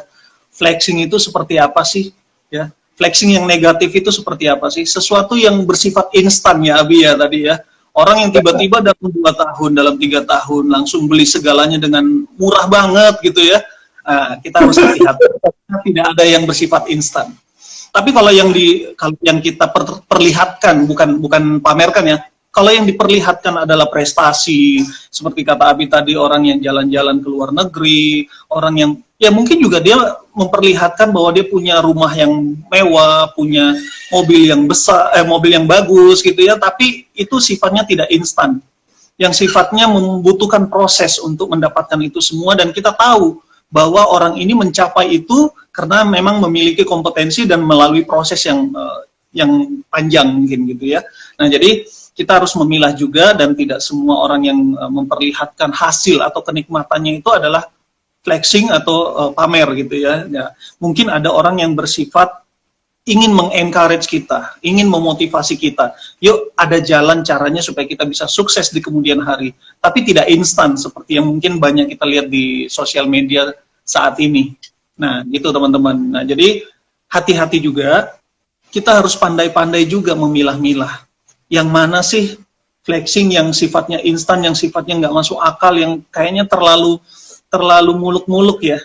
Flexing itu seperti apa sih? Ya, flexing yang negatif itu seperti apa sih? Sesuatu yang bersifat instan ya Abi ya tadi ya. Orang yang tiba-tiba dalam 2 tahun, dalam 3 tahun langsung beli segalanya dengan murah banget gitu ya. Nah, kita harus hati-hati. Tidak ada yang bersifat instan. Tapi kalau yang kita perlihatkan, bukan pamerkan ya. Kalau yang diperlihatkan adalah prestasi, seperti kata Abi tadi, orang yang jalan-jalan ke luar negeri, orang yang, ya mungkin juga dia memperlihatkan bahwa dia punya rumah yang mewah, punya mobil yang besar, mobil yang bagus gitu ya, tapi itu sifatnya tidak instan. Yang sifatnya membutuhkan proses untuk mendapatkan itu semua, dan kita tahu bahwa orang ini mencapai itu karena memang memiliki kompetensi dan melalui proses yang panjang mungkin gitu ya. Nah, jadi kita harus memilah juga, dan tidak semua orang yang memperlihatkan hasil atau kenikmatannya itu adalah flexing atau pamer gitu ya. Ya. Mungkin ada orang yang bersifat ingin mengencourage kita, ingin memotivasi kita. Yuk, ada jalan caranya supaya kita bisa sukses di kemudian hari. Tapi tidak instan seperti yang mungkin banyak kita lihat di sosial media saat ini. Nah, gitu teman-teman. Nah, jadi hati-hati juga. Kita harus pandai-pandai juga memilah-milah. Yang mana sih flexing yang sifatnya instan, yang sifatnya nggak masuk akal, yang kayaknya terlalu muluk-muluk ya.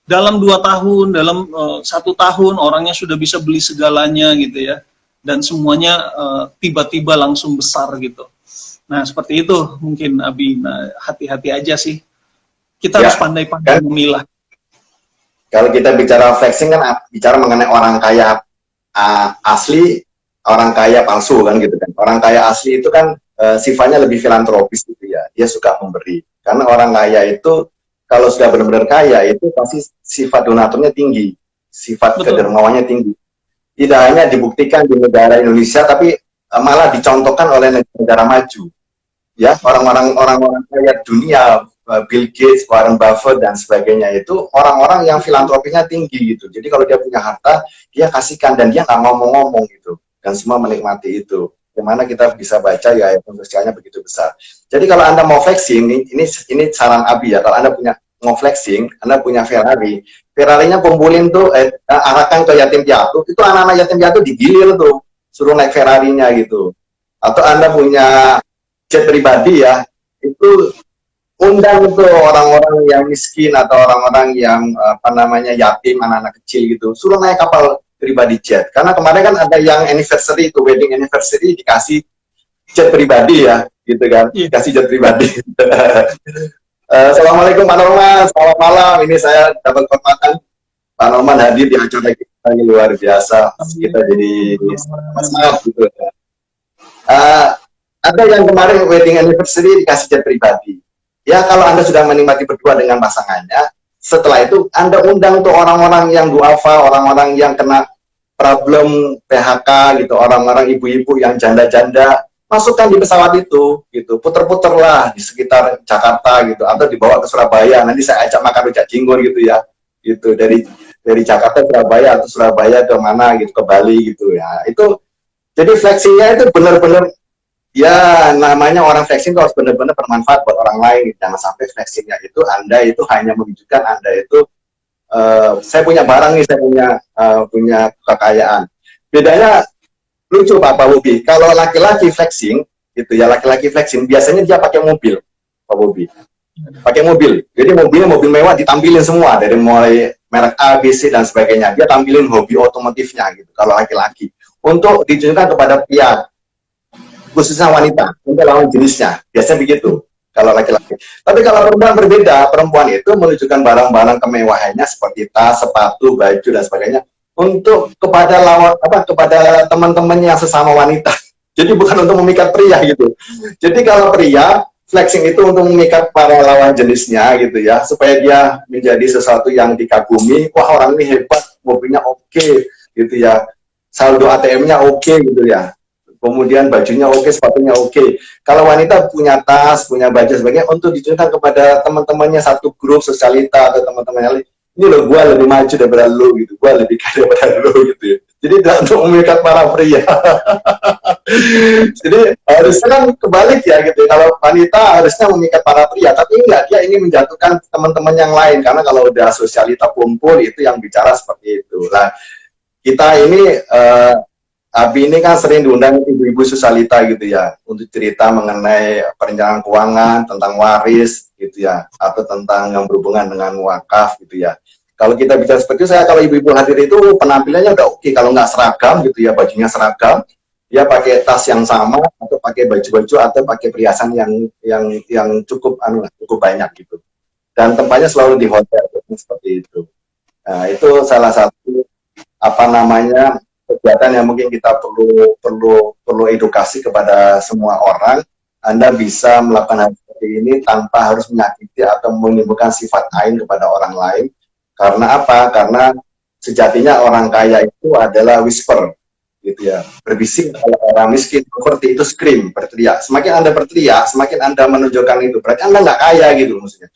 Dalam 2 tahun, dalam 1 tahun orangnya sudah bisa beli segalanya gitu ya, dan semuanya tiba-tiba langsung besar gitu. Nah, seperti itu mungkin Abi. Nah, hati-hati aja sih. Kita harus pandai-pandai memilah. Kalau kita bicara flexing kan bicara mengenai orang kaya asli, orang kaya palsu kan gitu kan. Orang kaya asli itu kan sifatnya lebih filantropis gitu ya. Dia suka memberi. Karena orang kaya itu kalau sudah benar-benar kaya itu pasti sifat donaturnya tinggi, sifat kedermawannya tinggi. Tidak hanya dibuktikan di negara Indonesia, tapi malah dicontohkan oleh negara maju. Ya, orang-orang kaya dunia, Bill Gates, Warren Buffett dan sebagainya itu orang-orang yang filantropinya tinggi gitu. Jadi kalau dia punya harta, dia kasihkan dan dia nggak ngomong-ngomong gitu. Dan semua menikmati itu. Gimana kita bisa baca ya sosialnya begitu besar. Jadi kalau Anda mau flexing, ini saran Abi ya. Kalau Anda mau flexing, Anda punya Ferrari, Ferrarinya kumpulin tuh, arahkan ke yatim piatu. Itu anak-anak yatim piatu digilir tuh, suruh naik Ferrarinya gitu. Atau Anda punya jet pribadi ya, itu undang tuh orang-orang yang miskin atau orang-orang yang apa namanya yatim, anak-anak kecil gitu, suruh naik kapal pribadi jet. Karena kemarin kan ada yang anniversary itu, wedding anniversary dikasih jet pribadi ya, gitu kan, dikasih jet pribadi. Assalamualaikum Pak Norman, selamat malam. Ini saya dapat kehormatan Pak Norman hadir di acara kita, ini luar biasa. Kita jadi semangat gitu. Ada yang kemarin wedding anniversary dikasih jet pribadi. Ya kalau Anda sudah menikmati berdua dengan pasangannya, setelah itu Anda undang tuh orang-orang yang duafa, orang-orang yang kena problem PHK gitu, orang-orang ibu-ibu yang janda-janda, masukkan di pesawat itu, gitu, puter-puter lah di sekitar Jakarta gitu, atau dibawa ke Surabaya. Nanti saya ajak makan rujak cingur gitu ya, gitu dari Jakarta ke Surabaya atau Surabaya ke mana gitu, ke Bali gitu ya. Itu jadi fleksinya itu benar-benar ya, namanya orang flexing itu harus benar-benar bermanfaat buat orang lain. Jangan sampai flexingnya itu Anda itu hanya menunjukkan Anda itu saya punya barang nih, saya punya kekayaan. Bedanya lucu Pak Bobi. Kalau laki-laki flexing gitu ya, laki-laki flexing biasanya dia pakai mobil, Pak Bobi. Pakai mobil. Jadi mobilnya mobil mewah ditampilin semua dari mulai merek A, B, C dan sebagainya. Dia tampilin hobi otomotifnya gitu kalau laki-laki. Untuk ditunjukkan kepada pihak khususnya wanita, untuk lawan jenisnya, biasanya begitu kalau laki-laki. Tapi kalau perempuan berbeda, perempuan itu menunjukkan barang-barang kemewahannya seperti tas, sepatu, baju dan sebagainya untuk kepada kepada teman-temannya yang sesama wanita. Jadi bukan untuk memikat pria gitu. Jadi kalau pria flexing itu untuk memikat para lawan jenisnya gitu ya, supaya dia menjadi sesuatu yang dikagumi. Wah orang ini hebat, mobilnya oke gitu ya, saldo ATM-nya oke gitu ya. Kemudian bajunya oke, sepatunya oke. Kalau wanita punya tas, punya baju sebagainya untuk ditunjukkan kepada teman-temannya satu grup sosialita atau teman-temannya, ini loh gue lebih maju daripada lo gitu, gue lebih kaya daripada lo gitu. Jadi tidak untuk memikat para pria. Jadi harusnya kan kebalik ya gitu. Kalau wanita harusnya memikat para pria, tapi enggak, dia ingin menjatuhkan teman-teman yang lain karena kalau udah sosialita kumpul itu yang bicara seperti itu. Nah, kita ini Abi ini kan sering diundang ibu-ibu sosialita gitu ya, untuk cerita mengenai perencanaan keuangan, tentang waris gitu ya, atau tentang yang berhubungan dengan wakaf gitu ya. Kalau kita bicara seperti itu, kalau ibu-ibu hadir itu penampilannya udah oke, kalau nggak seragam gitu ya, bajunya seragam, dia pakai tas yang sama, atau pakai baju-baju, atau pakai perhiasan yang cukup cukup banyak gitu. Dan tempatnya selalu di hotel seperti itu. Nah, itu salah satu kegiatan yang mungkin kita perlu edukasi kepada semua orang. Anda bisa melakukan hal seperti ini tanpa harus menyakiti atau menimbulkan sifat ain kepada orang lain. Karena apa? Karena sejatinya orang kaya itu adalah whisper, gitu ya, berbisik. Kalau orang miskin seperti itu scream, berteriak. Semakin Anda berteriak, semakin Anda menunjukkan itu. Berarti Anda nggak kaya gitu maksudnya.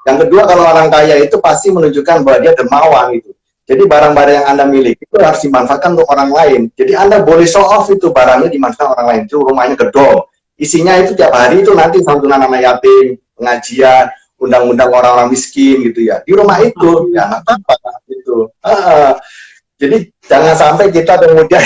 Yang kedua, kalau orang kaya itu pasti menunjukkan bahwa dia dermawan gitu. Jadi barang-barang yang Anda miliki itu harus dimanfaatkan untuk orang lain. Jadi Anda boleh show off itu barangnya dimanfaatkan orang lain. Itu rumahnya gedong. Isinya itu tiap hari itu nanti santunan anak yatim, pengajian, undang-undang orang-orang miskin gitu ya. Di rumah itu, ya nggak apa-apa gitu. Jadi jangan sampai kita kemudian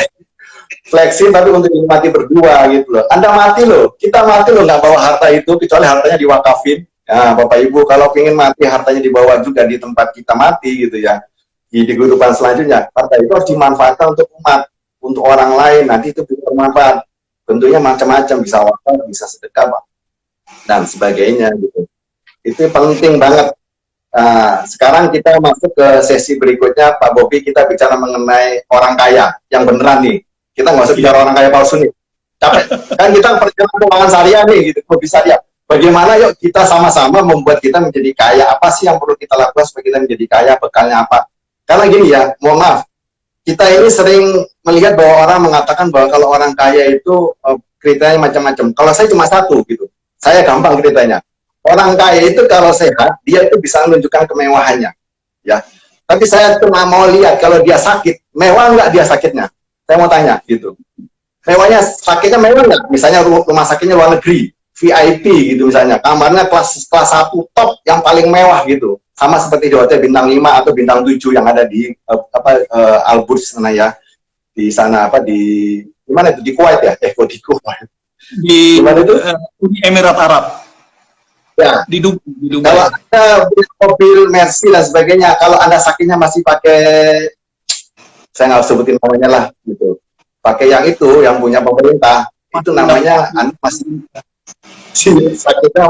flexing tapi untuk dinikmati berdua gitu loh. Anda mati loh, kita mati loh nggak bawa harta itu, kecuali hartanya diwakafin. Ya, Bapak Ibu kalau ingin mati hartanya dibawa juga di tempat kita mati gitu ya. Di kehidupan selanjutnya, harta itu harus dimanfaatkan untuk umat, untuk orang lain, nanti itu bermanfaat. Bentuknya macam-macam, bisa wakaf, bisa sedekah, dan sebagainya gitu. Itu penting banget. Nah, sekarang kita masuk ke sesi berikutnya, Pak Bobi, kita bicara mengenai orang kaya, yang beneran nih. Kita nggak usah bicara orang kaya palsu nih. Capek. Kan kita perjalanan keuangan syariah nih, gitu, bisa dia. Bagaimana yuk kita sama-sama membuat kita menjadi kaya, apa sih yang perlu kita lakukan supaya kita menjadi kaya, bekalnya apa. Karena gini ya, mohon maaf, kita ini sering melihat bahwa orang mengatakan bahwa kalau orang kaya itu kriterianya macam-macam. Kalau saya cuma satu gitu, saya gampang kriterianya. Orang kaya itu kalau sehat, dia itu bisa menunjukkan kemewahannya, ya. Tapi saya cuma mau lihat kalau dia sakit, mewah nggak dia sakitnya? Saya mau tanya gitu. Mewahnya, sakitnya mewah nggak? Misalnya rumah sakitnya luar negeri, VIP gitu misalnya, kamarnya kelas 1 top yang paling mewah gitu. Sama seperti di hotel bintang 5 atau bintang 7 yang ada di Al Burj sana ya. Di sana di mana itu, di Kuwait ya? Kok di Kuwait? Di mana itu? Uni Emirat Arab. Ya. Di Dubai. Kalau Anda beli mobil Mercy dan sebagainya, kalau Anda sakitnya masih pakai, saya nggak sebutin namanya lah gitu. Pakai yang itu, yang punya pemerintah, itu namanya Anda masih sakitnya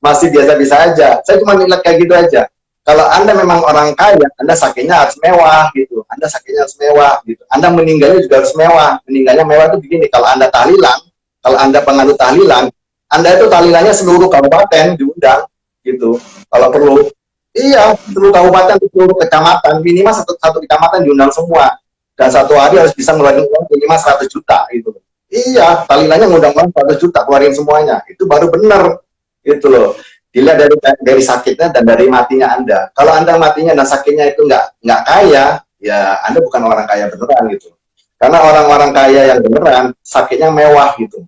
masih biasa-biasa aja. Saya cuma lihat kayak gitu aja. Kalau Anda memang orang kaya, Anda sakitnya harus mewah gitu. Anda sakitnya harus mewah gitu. Anda meninggalnya juga harus mewah. Meninggalnya mewah itu begini, kalau Anda tahlilan, kalau Anda penganut tahlilan, Anda itu tahlilannya seluruh kabupaten diundang gitu. Kalau perlu, iya, seluruh kabupaten, seluruh kecamatan, minimal satu kecamatan diundang semua. Dan satu hari harus bisa ngeluarin uang minimal 100 juta gitu. Iya, tahlilannya ngundang uang 100 juta, keluarin semuanya. Itu baru benar gitu loh. Dilihat dari sakitnya dan dari matinya Anda. Kalau Anda matinya dan sakitnya itu nggak kaya, ya Anda bukan orang kaya beneran gitu. Karena orang-orang kaya yang beneran sakitnya mewah gitu.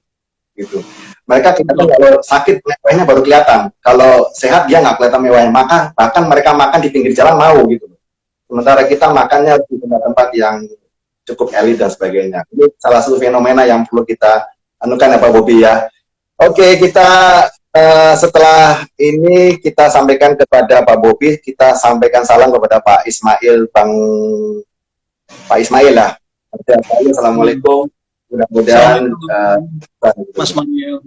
Mereka kita kalau sakit mewahnya baru kelihatan. Kalau sehat dia nggak kelihatan mewahnya. Bahkan mereka makan di pinggir jalan mau gitu. Sementara kita makannya di tempat-tempat yang cukup elit dan sebagainya. Ini salah satu fenomena yang perlu kita anukan ya Pak Bobi ya. Oke, kita setelah ini kita sampaikan kepada Pak Bobi, kita sampaikan salam kepada Pak Ismail, Pak Ismail lah. Assalamualaikum. Mudah-mudahan Mas Manuel.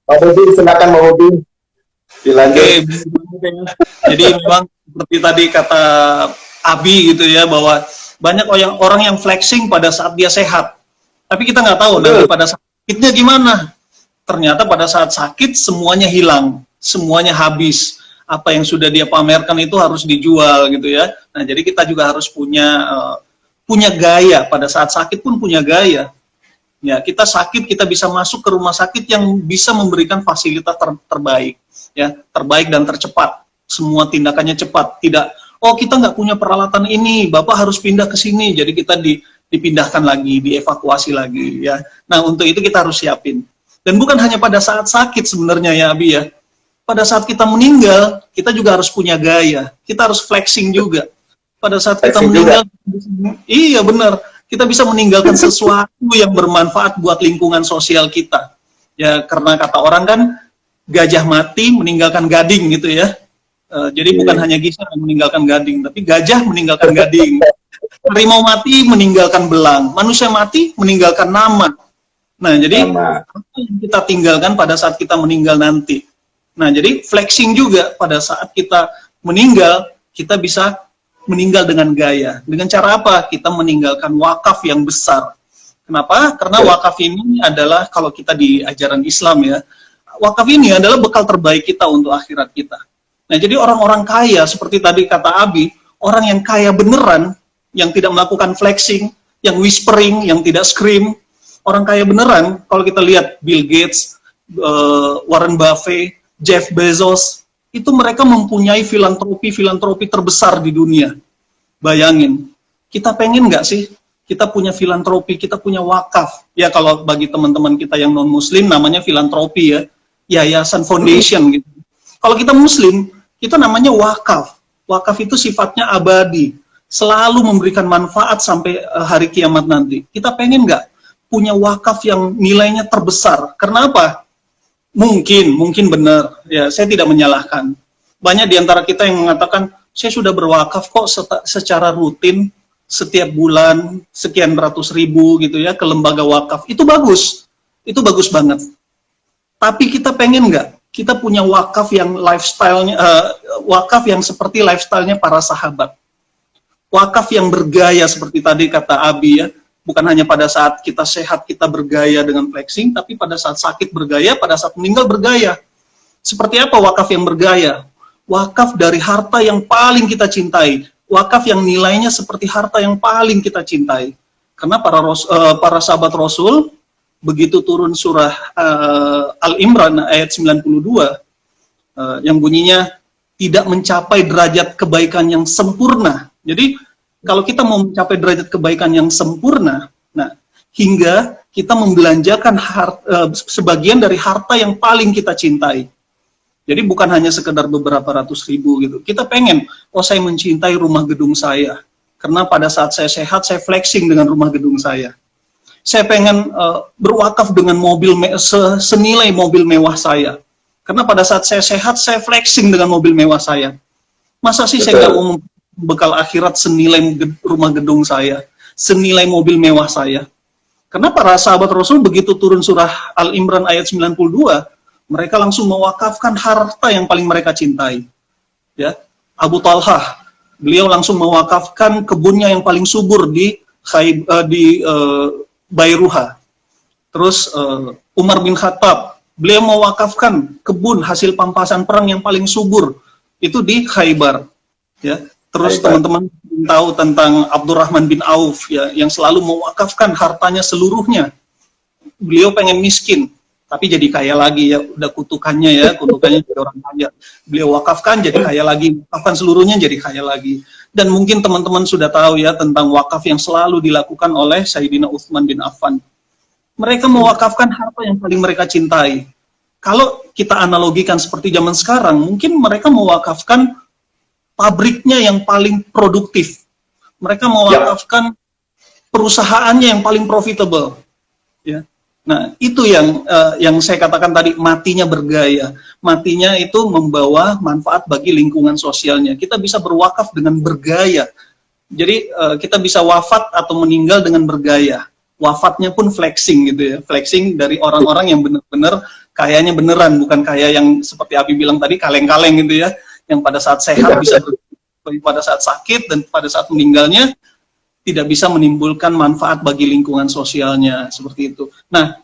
Pak Bobi, silakan Pak Bobi. Dilanjut. Jadi memang seperti tadi kata Abi gitu ya, bahwa banyak orang yang flexing pada saat dia sehat. Tapi kita nggak tahu nanti pada saat sakitnya gimana. Ternyata pada saat sakit semuanya hilang, semuanya habis. Apa yang sudah dia pamerkan itu harus dijual gitu ya. Nah, jadi kita juga harus punya gaya, pada saat sakit pun punya gaya. Ya, kita sakit, kita bisa masuk ke rumah sakit yang bisa memberikan fasilitas terbaik, ya, terbaik dan tercepat. Semua tindakannya cepat, tidak, oh kita nggak punya peralatan ini, Bapak harus pindah ke sini, jadi kita dipindahkan lagi, dievakuasi lagi, ya. Nah, untuk itu kita harus siapin. Dan bukan hanya pada saat sakit sebenarnya ya, Abi ya. Pada saat kita meninggal, kita juga harus punya gaya, kita harus flexing juga. Pada saat kita meninggal, iya benar, kita bisa meninggalkan sesuatu yang bermanfaat buat lingkungan sosial kita. Ya, karena kata orang kan, gajah mati meninggalkan gading gitu ya. Jadi bukan hanya Gisel yang meninggalkan gading, tapi gajah meninggalkan gading. Harimau mati meninggalkan belang, manusia mati meninggalkan nama. Nah, jadi apa yang kita tinggalkan pada saat kita meninggal nanti. Nah, jadi flexing juga pada saat kita meninggal, kita bisa meninggal dengan gaya. Dengan cara apa? Kita meninggalkan wakaf yang besar. Kenapa? Karena wakaf ini adalah, kalau kita di ajaran Islam ya, wakaf ini adalah bekal terbaik kita untuk akhirat kita. Nah, jadi orang-orang kaya, seperti tadi kata Abi, orang yang kaya beneran, yang tidak melakukan flexing, yang whispering, yang tidak scream, orang kaya beneran, kalau kita lihat Bill Gates, Warren Buffett, Jeff Bezos, itu mereka mempunyai filantropi terbesar di dunia. Bayangin, kita pengen nggak sih kita punya filantropi, kita punya wakaf? Ya, kalau bagi teman-teman kita yang non-muslim namanya filantropi ya, yayasan foundation gitu. Kalau kita muslim, itu namanya wakaf. Wakaf itu sifatnya abadi, selalu memberikan manfaat sampai hari kiamat nanti. Kita pengen nggak punya wakaf yang nilainya terbesar? Karena apa? Mungkin benar, ya saya tidak menyalahkan. Banyak di antara kita yang mengatakan, saya sudah berwakaf kok secara rutin, setiap bulan, sekian ratus ribu gitu ya, ke lembaga wakaf. Itu bagus banget. Tapi kita pengen nggak, kita punya wakaf yang lifestyle-nya, wakaf yang seperti lifestyle-nya para sahabat. Wakaf yang bergaya seperti tadi kata Abi ya, Bukan hanya pada saat kita sehat kita bergaya dengan flexing, tapi pada saat sakit bergaya, pada saat meninggal bergaya. Seperti apa wakaf yang bergaya? Wakaf dari harta yang paling kita cintai. Wakaf yang nilainya seperti harta yang paling kita cintai. Karena para sahabat Rasul, begitu turun surah Al-Imran ayat 92, yang bunyinya tidak mencapai derajat kebaikan yang sempurna. Jadi kalau kita mau mencapai derajat kebaikan yang sempurna, nah hingga kita membelanjakan sebagian dari harta yang paling kita cintai. Jadi bukan hanya sekedar beberapa ratus ribu gitu. Kita pengen, saya mencintai rumah gedung saya. Karena pada saat saya sehat, saya flexing dengan rumah gedung saya. Saya pengen berwakaf dengan mobil senilai mobil mewah saya. Karena pada saat saya sehat, saya flexing dengan mobil mewah saya. Masa sih saya nggak mau bekal akhirat senilai rumah gedung saya, senilai mobil mewah saya? Karena para sahabat Rasul begitu turun surah Al-Imran ayat 92, mereka langsung mewakafkan harta yang paling mereka cintai. Ya, Abu Talhah, beliau langsung mewakafkan kebunnya yang paling subur di Bairuha. Terus Umar bin Khattab, beliau mewakafkan kebun hasil pampasan perang yang paling subur itu di Khaybar. Ya, terus teman-teman tahu tentang Abdurrahman bin Auf ya, yang selalu mewakafkan hartanya seluruhnya. Beliau pengen miskin, tapi jadi kaya lagi ya, udah kutukannya ya, kutukannya jadi orang kaya. Beliau wakafkan jadi kaya lagi, wakafkan seluruhnya jadi kaya lagi. Dan mungkin teman-teman sudah tahu ya tentang wakaf yang selalu dilakukan oleh Sayyidina Utsman bin Affan. Mereka mewakafkan harta yang paling mereka cintai. Kalau kita analogikan seperti zaman sekarang, mungkin mereka mewakafkan pabriknya yang paling produktif. Mereka mewakafkan perusahaannya yang paling profitable. Ya. Nah, itu yang saya katakan tadi, matinya bergaya. Matinya itu membawa manfaat bagi lingkungan sosialnya. Kita bisa berwakaf dengan bergaya. Jadi kita bisa wafat atau meninggal dengan bergaya. Wafatnya pun flexing gitu ya. Flexing dari orang-orang yang benar-benar kayanya beneran, bukan kaya yang seperti Abi bilang tadi, kaleng-kaleng gitu ya. Yang pada saat sehat bisa pada saat sakit, dan pada saat meninggalnya tidak bisa menimbulkan manfaat bagi lingkungan sosialnya, seperti itu. Nah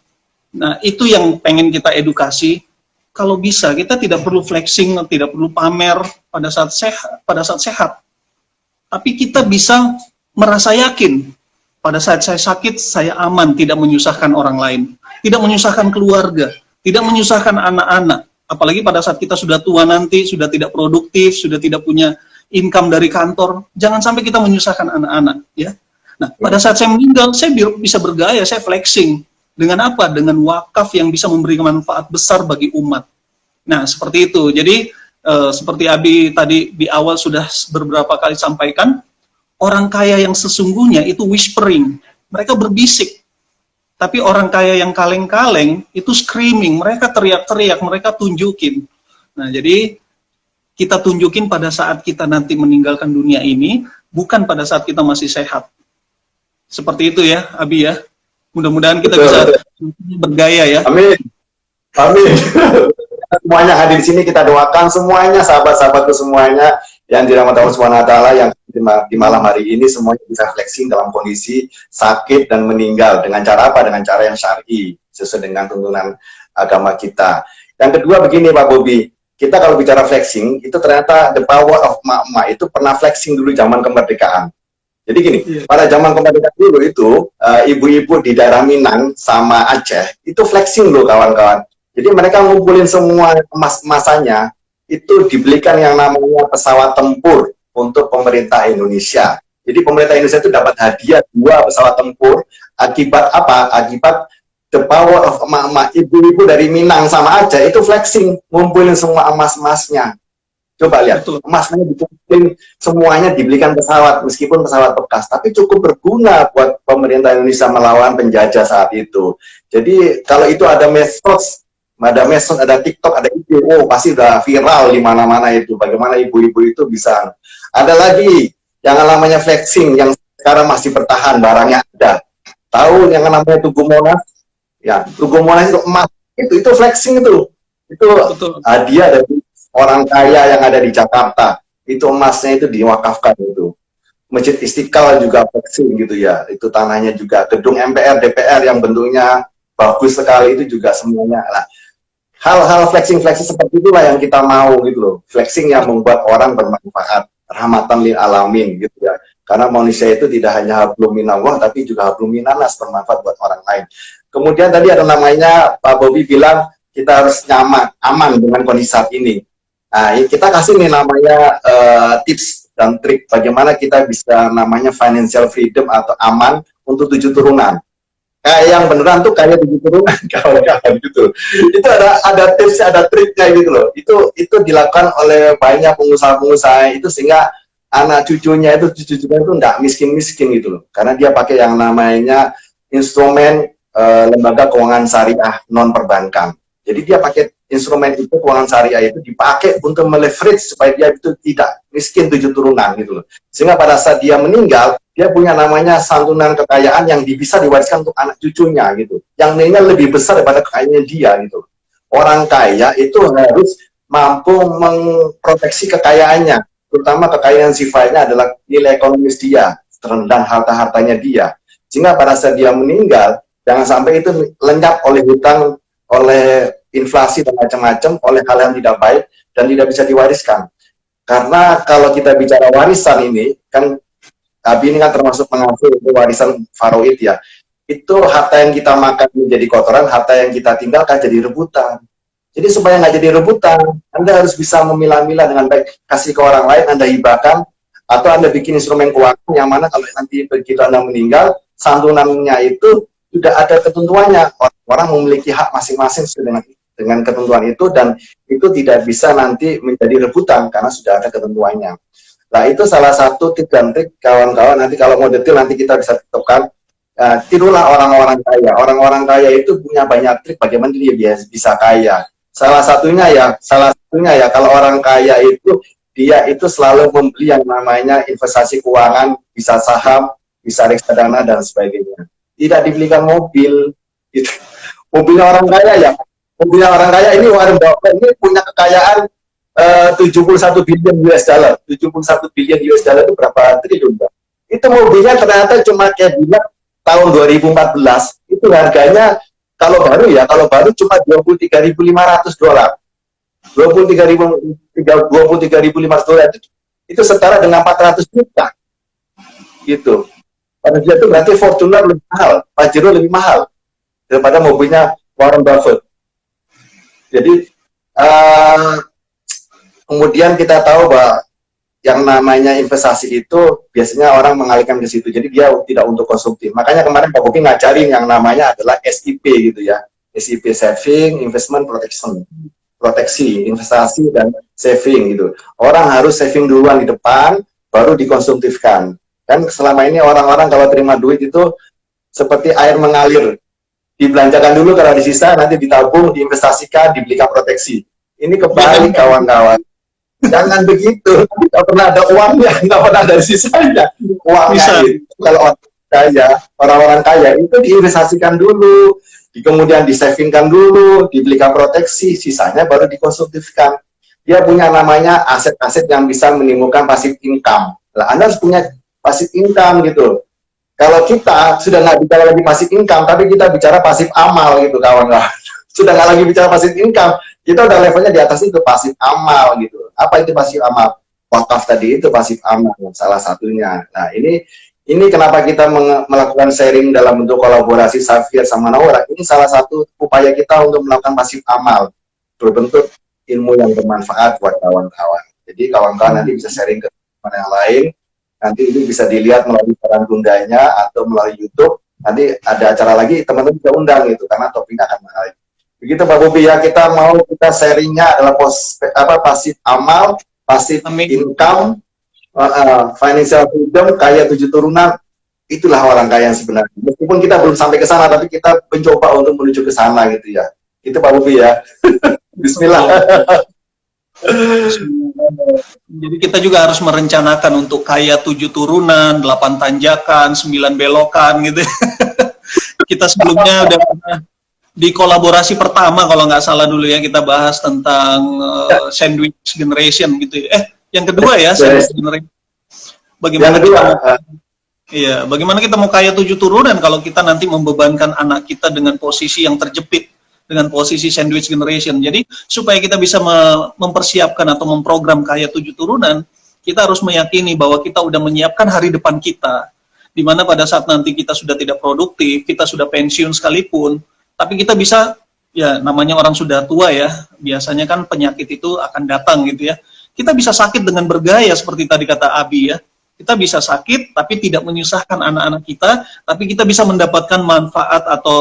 itu yang pengen kita edukasi. Kalau bisa kita tidak perlu flexing, tidak perlu pamer pada saat sehat. Tapi kita bisa merasa yakin pada saat saya sakit saya aman, tidak menyusahkan orang lain, tidak menyusahkan keluarga, tidak menyusahkan anak-anak. Apalagi pada saat kita sudah tua nanti, sudah tidak produktif, sudah tidak punya income dari kantor, jangan sampai kita menyusahkan anak-anak, ya. Nah, pada saat saya meninggal, saya bisa bergaya, saya flexing. Dengan apa? Dengan wakaf yang bisa memberi manfaat besar bagi umat. Nah, seperti itu. Jadi, seperti Abi tadi di awal sudah beberapa kali sampaikan, orang kaya yang sesungguhnya itu whispering. Mereka berbisik. Tapi orang kaya yang kaleng-kaleng itu screaming. Mereka teriak-teriak, mereka tunjukin. Nah, jadi kita tunjukin pada saat kita nanti meninggalkan dunia ini, bukan pada saat kita masih sehat. Seperti itu ya, Abi ya. Mudah-mudahan kita bisa bergaya ya. Amin. Amin. Semuanya hadir di sini, kita doakan semuanya, sahabat-sahabatku semuanya yang dirahmati Allah Subhanahu wa taala, yang di malam hari ini semuanya bisa flexing dalam kondisi sakit dan meninggal. Dengan cara apa? Dengan cara yang syar'i, sesuai dengan tuntunan agama kita. Yang kedua begini Pak Bobi, kita kalau bicara flexing, itu ternyata the power of emak-emak itu pernah flexing dulu zaman kemerdekaan. Jadi gini, pada zaman kemerdekaan dulu itu, ibu-ibu di daerah Minang sama Aceh, itu flexing loh kawan-kawan. Jadi mereka ngumpulin semua emas-emasannya, itu dibelikan yang namanya pesawat tempur untuk pemerintah Indonesia. Jadi pemerintah Indonesia itu dapat hadiah 2 pesawat tempur, akibat apa? Akibat the power of emak-emak, ibu-ibu dari Minang sama Aceh, itu flexing, ngumpulin semua emas-emasnya. Coba lihat, emasnya dikumpulin, semuanya dibelikan pesawat, meskipun pesawat bekas, tapi cukup berguna buat pemerintah Indonesia melawan penjajah saat itu. Jadi kalau itu ada medsos, ada TikTok, ada itu, pasti udah viral di mana-mana itu. Bagaimana ibu-ibu itu bisa. Ada lagi yang namanya flexing, yang sekarang masih bertahan, barangnya ada. Tahu yang namanya Tugu Monas? Ya, Tugu Monas itu emas, itu flexing itu hadiah dari orang kaya yang ada di Jakarta, itu emasnya itu diwakafkan itu. Masjid Istiqlal juga flexing gitu ya, itu tanahnya juga, gedung MPR, DPR yang bentuknya bagus sekali itu juga semuanya. Nah, hal-hal flexing seperti itulah yang kita mau gitu loh, flexing yang membuat orang bermanfaat, rahmatan lil alamin gitu ya. Karena manusia itu tidak hanya hablum minallah, tapi juga hablum minanas, bermanfaat buat orang lain. Kemudian tadi ada namanya, Pak Bobi bilang, kita harus nyaman, aman dengan kondisi saat ini. Nah, kita kasih nih namanya tips dan trik bagaimana kita bisa namanya financial freedom atau aman untuk 7 turunan. Kayak yang beneran tuh kayak 7 turunan, kawan-kawan gitu. Itu ada tips, ada triknya gitu loh. Itu dilakukan oleh banyak pengusaha-pengusaha itu sehingga anak cucunya itu nggak miskin-miskin gitu loh. Karena dia pakai yang namanya instrumen lembaga keuangan syariah non perbankan. Jadi dia pakai instrumen itu, keuangan syariah itu dipakai untuk meleverage supaya dia itu tidak miskin 7 turunan gitu loh. Sehingga pada saat dia meninggal, dia punya namanya santunan kekayaan yang bisa diwariskan untuk anak cucunya gitu. Yang nilainya lebih besar daripada kekayaannya dia gitu. Orang kaya itu harus mampu memproteksi kekayaannya, terutama kekayaan sifatnya adalah nilai ekonomis dia dan harta-hartanya dia. Sehingga pada saat dia meninggal, jangan sampai itu lenyap oleh hutang, oleh inflasi dan macam-macam, oleh hal yang tidak baik dan tidak bisa diwariskan. Karena kalau kita bicara warisan ini, kan Abi ini kan termasuk pengasuh warisan faraid ya. Itu harta yang kita makan menjadi kotoran, harta yang kita tinggalkan jadi rebutan. Jadi supaya nggak jadi rebutan, Anda harus bisa memilah-milah dengan baik, kasih ke orang lain, Anda hibahkan, atau Anda bikin instrumen keuangan yang mana kalau nanti begitu Anda meninggal, santunannya itu sudah ada ketentuannya. Orang memiliki hak masing-masing dengan ketentuan itu, dan itu tidak bisa nanti menjadi rebutan karena sudah ada ketentuannya. Nah, itu salah satu tips dan trik kawan-kawan. Nanti kalau mau detail nanti kita bisa tentukan. Tirulah orang-orang kaya. Orang-orang kaya itu punya banyak trik bagaimana dia bisa kaya. Salah satunya ya kalau orang kaya itu dia itu selalu membeli yang namanya investasi keuangan, bisa saham, bisa reksadana dan sebagainya. Tidak dibelikan mobil. Gitu. Mobilnya orang kaya ini Warren Buffett ini punya kekayaan 71 billion US dollar. 71 billion US dollar itu berapa triliun, Pak? Itu mobilnya ternyata cuma kayak bilang tahun 2014 itu harganya kalau baru cuma 23.500 dolar. 23.500 dolar itu setara dengan 400 juta. Gitu. Pada dia itu berarti Fortuner lebih mahal, Pajero lebih mahal daripada mobilnya Warren Buffett. Jadi kemudian kita tahu bahwa yang namanya investasi itu biasanya orang mengalihkan ke situ. Jadi dia tidak untuk konsumtif. Makanya kemarin Pak Bobi ngajarin yang namanya adalah SIP gitu ya. SIP, saving, investment, proteksi, investasi dan saving gitu. Orang harus saving duluan di depan, baru dikonsumtifkan. Kan selama ini orang-orang kalau terima duit itu seperti air mengalir. Dibelanjakan dulu kalau di sisa, nanti ditabung, diinvestasikan, dibelikan proteksi. Ini kebalik kawan-kawan. Jangan begitu, tidak pernah ada uangnya, tidak pernah ada sisanya. Uangnya itu, kalau orang-orang kaya itu diinvestasikan dulu, kemudian disavingkan dulu, dibelikan proteksi, sisanya baru dikonsumtifkan. Dia punya namanya aset-aset yang bisa menimbulkan passive income. Nah, Anda harus punya passive income gitu. Kalau kita sudah nggak bicara lagi passive income, tapi kita bicara passive amal gitu kawan-kawan. Sudah nggak lagi bicara passive income, kita udah levelnya di atas itu passive amal gitu. Apa itu passive amal? Wakaf tadi itu passive amal salah satunya. Nah ini kenapa kita melakukan sharing dalam bentuk kolaborasi Safir sama Naura. Ini salah satu upaya kita untuk melakukan passive amal berbentuk ilmu yang bermanfaat buat kawan-kawan. Jadi kawan-kawan nanti bisa sharing ke teman yang lain. Nanti ini bisa dilihat melalui siaran tundanya atau melalui YouTube. Nanti ada acara lagi teman-teman bisa undang gitu karena topiknya akan menarik. Begitu Pak Bobi ya, kita sharingnya adalah passive amal, passive income, financial freedom, kaya 7 turunan. Itulah orang kaya yang sebenarnya. Meskipun kita belum sampai ke sana, tapi kita mencoba untuk menuju ke sana gitu ya. Itu Pak Bobi ya. Bismillah. Jadi kita juga harus merencanakan untuk kaya 7 turunan, 8 tanjakan, 9 belokan gitu. Kita sebelumnya udah di kolaborasi pertama kalau nggak salah dulu ya kita bahas tentang sandwich generation gitu ya. Yang kedua ya sandwich generation. Bagaimana Yang kedua, Iya, bagaimana kita mau kaya 7 turunan kalau kita nanti membebankan anak kita dengan posisi yang terjepit, dengan posisi sandwich generation. Jadi, supaya kita bisa mempersiapkan atau memprogram kaya 7 turunan, kita harus meyakini bahwa kita udah menyiapkan hari depan kita, di mana pada saat nanti kita sudah tidak produktif, kita sudah pensiun sekalipun, tapi kita bisa, ya namanya orang sudah tua ya, biasanya kan penyakit itu akan datang gitu ya. Kita bisa sakit dengan bergaya seperti tadi kata Abi ya. Kita bisa sakit, tapi tidak menyusahkan anak-anak kita, tapi kita bisa mendapatkan manfaat atau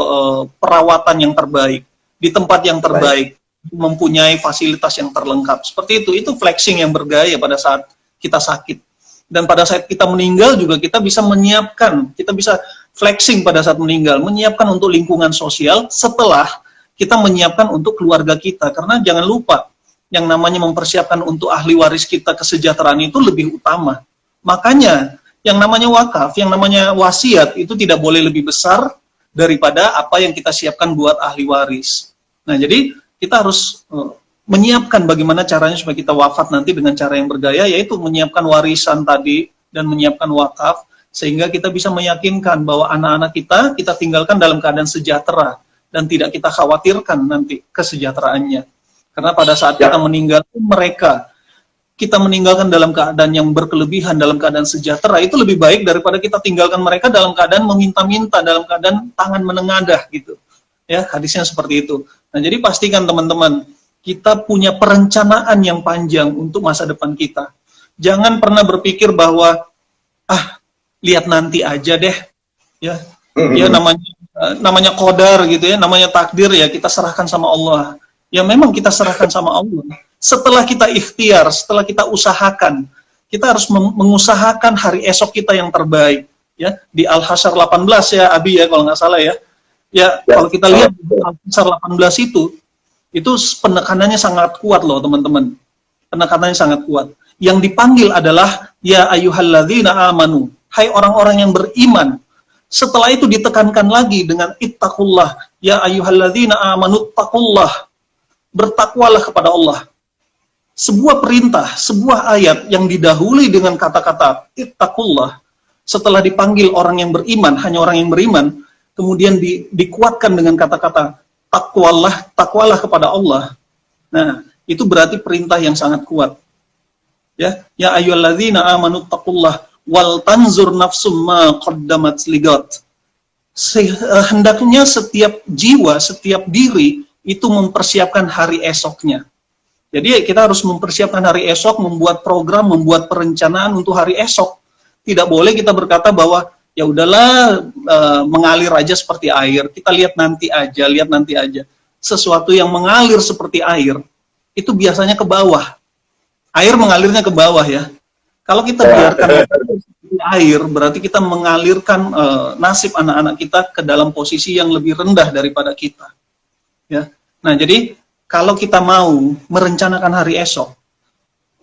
perawatan yang terbaik, di tempat yang terbaik, mempunyai fasilitas yang terlengkap. Seperti itu flexing yang bergaya pada saat kita sakit. Dan pada saat kita meninggal juga kita bisa menyiapkan, kita bisa flexing pada saat meninggal, menyiapkan untuk lingkungan sosial setelah kita menyiapkan untuk keluarga kita. Karena jangan lupa, yang namanya mempersiapkan untuk ahli waris kita kesejahteraan itu lebih utama. Makanya, yang namanya wakaf, yang namanya wasiat, itu tidak boleh lebih besar daripada apa yang kita siapkan buat ahli waris. Nah, jadi kita harus menyiapkan bagaimana caranya supaya kita wafat nanti dengan cara yang bergaya, yaitu menyiapkan warisan tadi, dan menyiapkan wakaf, sehingga kita bisa meyakinkan bahwa anak-anak kita tinggalkan dalam keadaan sejahtera, dan tidak kita khawatirkan nanti kesejahteraannya. Karena pada saat kita meninggal, kita meninggalkan dalam keadaan yang berkelebihan, dalam keadaan sejahtera, itu lebih baik daripada kita tinggalkan mereka dalam keadaan meminta-minta, dalam keadaan tangan menengadah gitu. Ya, hadisnya seperti itu. Nah, jadi pastikan teman-teman, kita punya perencanaan yang panjang untuk masa depan kita. Jangan pernah berpikir bahwa lihat nanti aja deh. Ya, ya namanya qadar gitu ya, namanya takdir ya, kita serahkan sama Allah. Ya memang kita serahkan sama Allah. Setelah kita ikhtiar, setelah kita usahakan, kita harus mengusahakan hari esok kita yang terbaik. Ya, di Al-Hasyr 18 ya, Abi ya, kalau nggak salah ya. Ya, kalau kita lihat di Al-Hasyr 18 itu penekanannya sangat kuat loh teman-teman. Penekanannya sangat kuat. Yang dipanggil adalah, ya ayyuhalladzina amanu, hai orang-orang yang beriman. Setelah itu ditekankan lagi dengan ittaqullah, ya ayyuhalladzina amanu taqullah, bertakwalah kepada Allah. Sebuah perintah, sebuah ayat yang didahului dengan kata-kata ittaqullah, setelah dipanggil orang yang beriman, hanya orang yang beriman, kemudian dikuatkan dengan kata-kata takwalah kepada Allah. Nah, itu berarti perintah yang sangat kuat. Ya ayyuhalladzina amanu taqullah wal tanzur nafsum ma qaddamat ligat. Hendaknya setiap jiwa, setiap diri itu mempersiapkan hari esoknya. Jadi kita harus mempersiapkan hari esok, membuat program, membuat perencanaan untuk hari esok. Tidak boleh kita berkata bahwa ya udahlah mengalir aja seperti air. Kita lihat nanti aja. Sesuatu yang mengalir seperti air itu biasanya ke bawah. Air mengalirnya ke bawah ya. Kalau kita biarkan air, berarti kita mengalirkan nasib anak-anak kita ke dalam posisi yang lebih rendah daripada kita. Ya. Nah, jadi kalau kita mau merencanakan hari esok,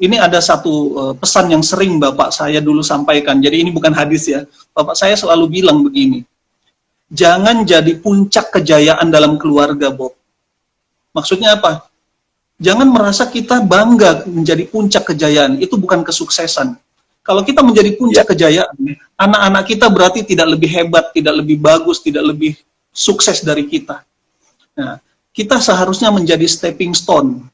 ini ada satu pesan yang sering Bapak saya dulu sampaikan. Jadi ini bukan hadis ya. Bapak saya selalu bilang begini, jangan jadi puncak kejayaan dalam keluarga, Bob. Maksudnya apa? Jangan merasa kita bangga menjadi puncak kejayaan. Itu bukan kesuksesan. Kalau kita menjadi puncak kejayaan, anak-anak kita berarti tidak lebih hebat, tidak lebih bagus, tidak lebih sukses dari kita. Nah, kita seharusnya menjadi stepping stone.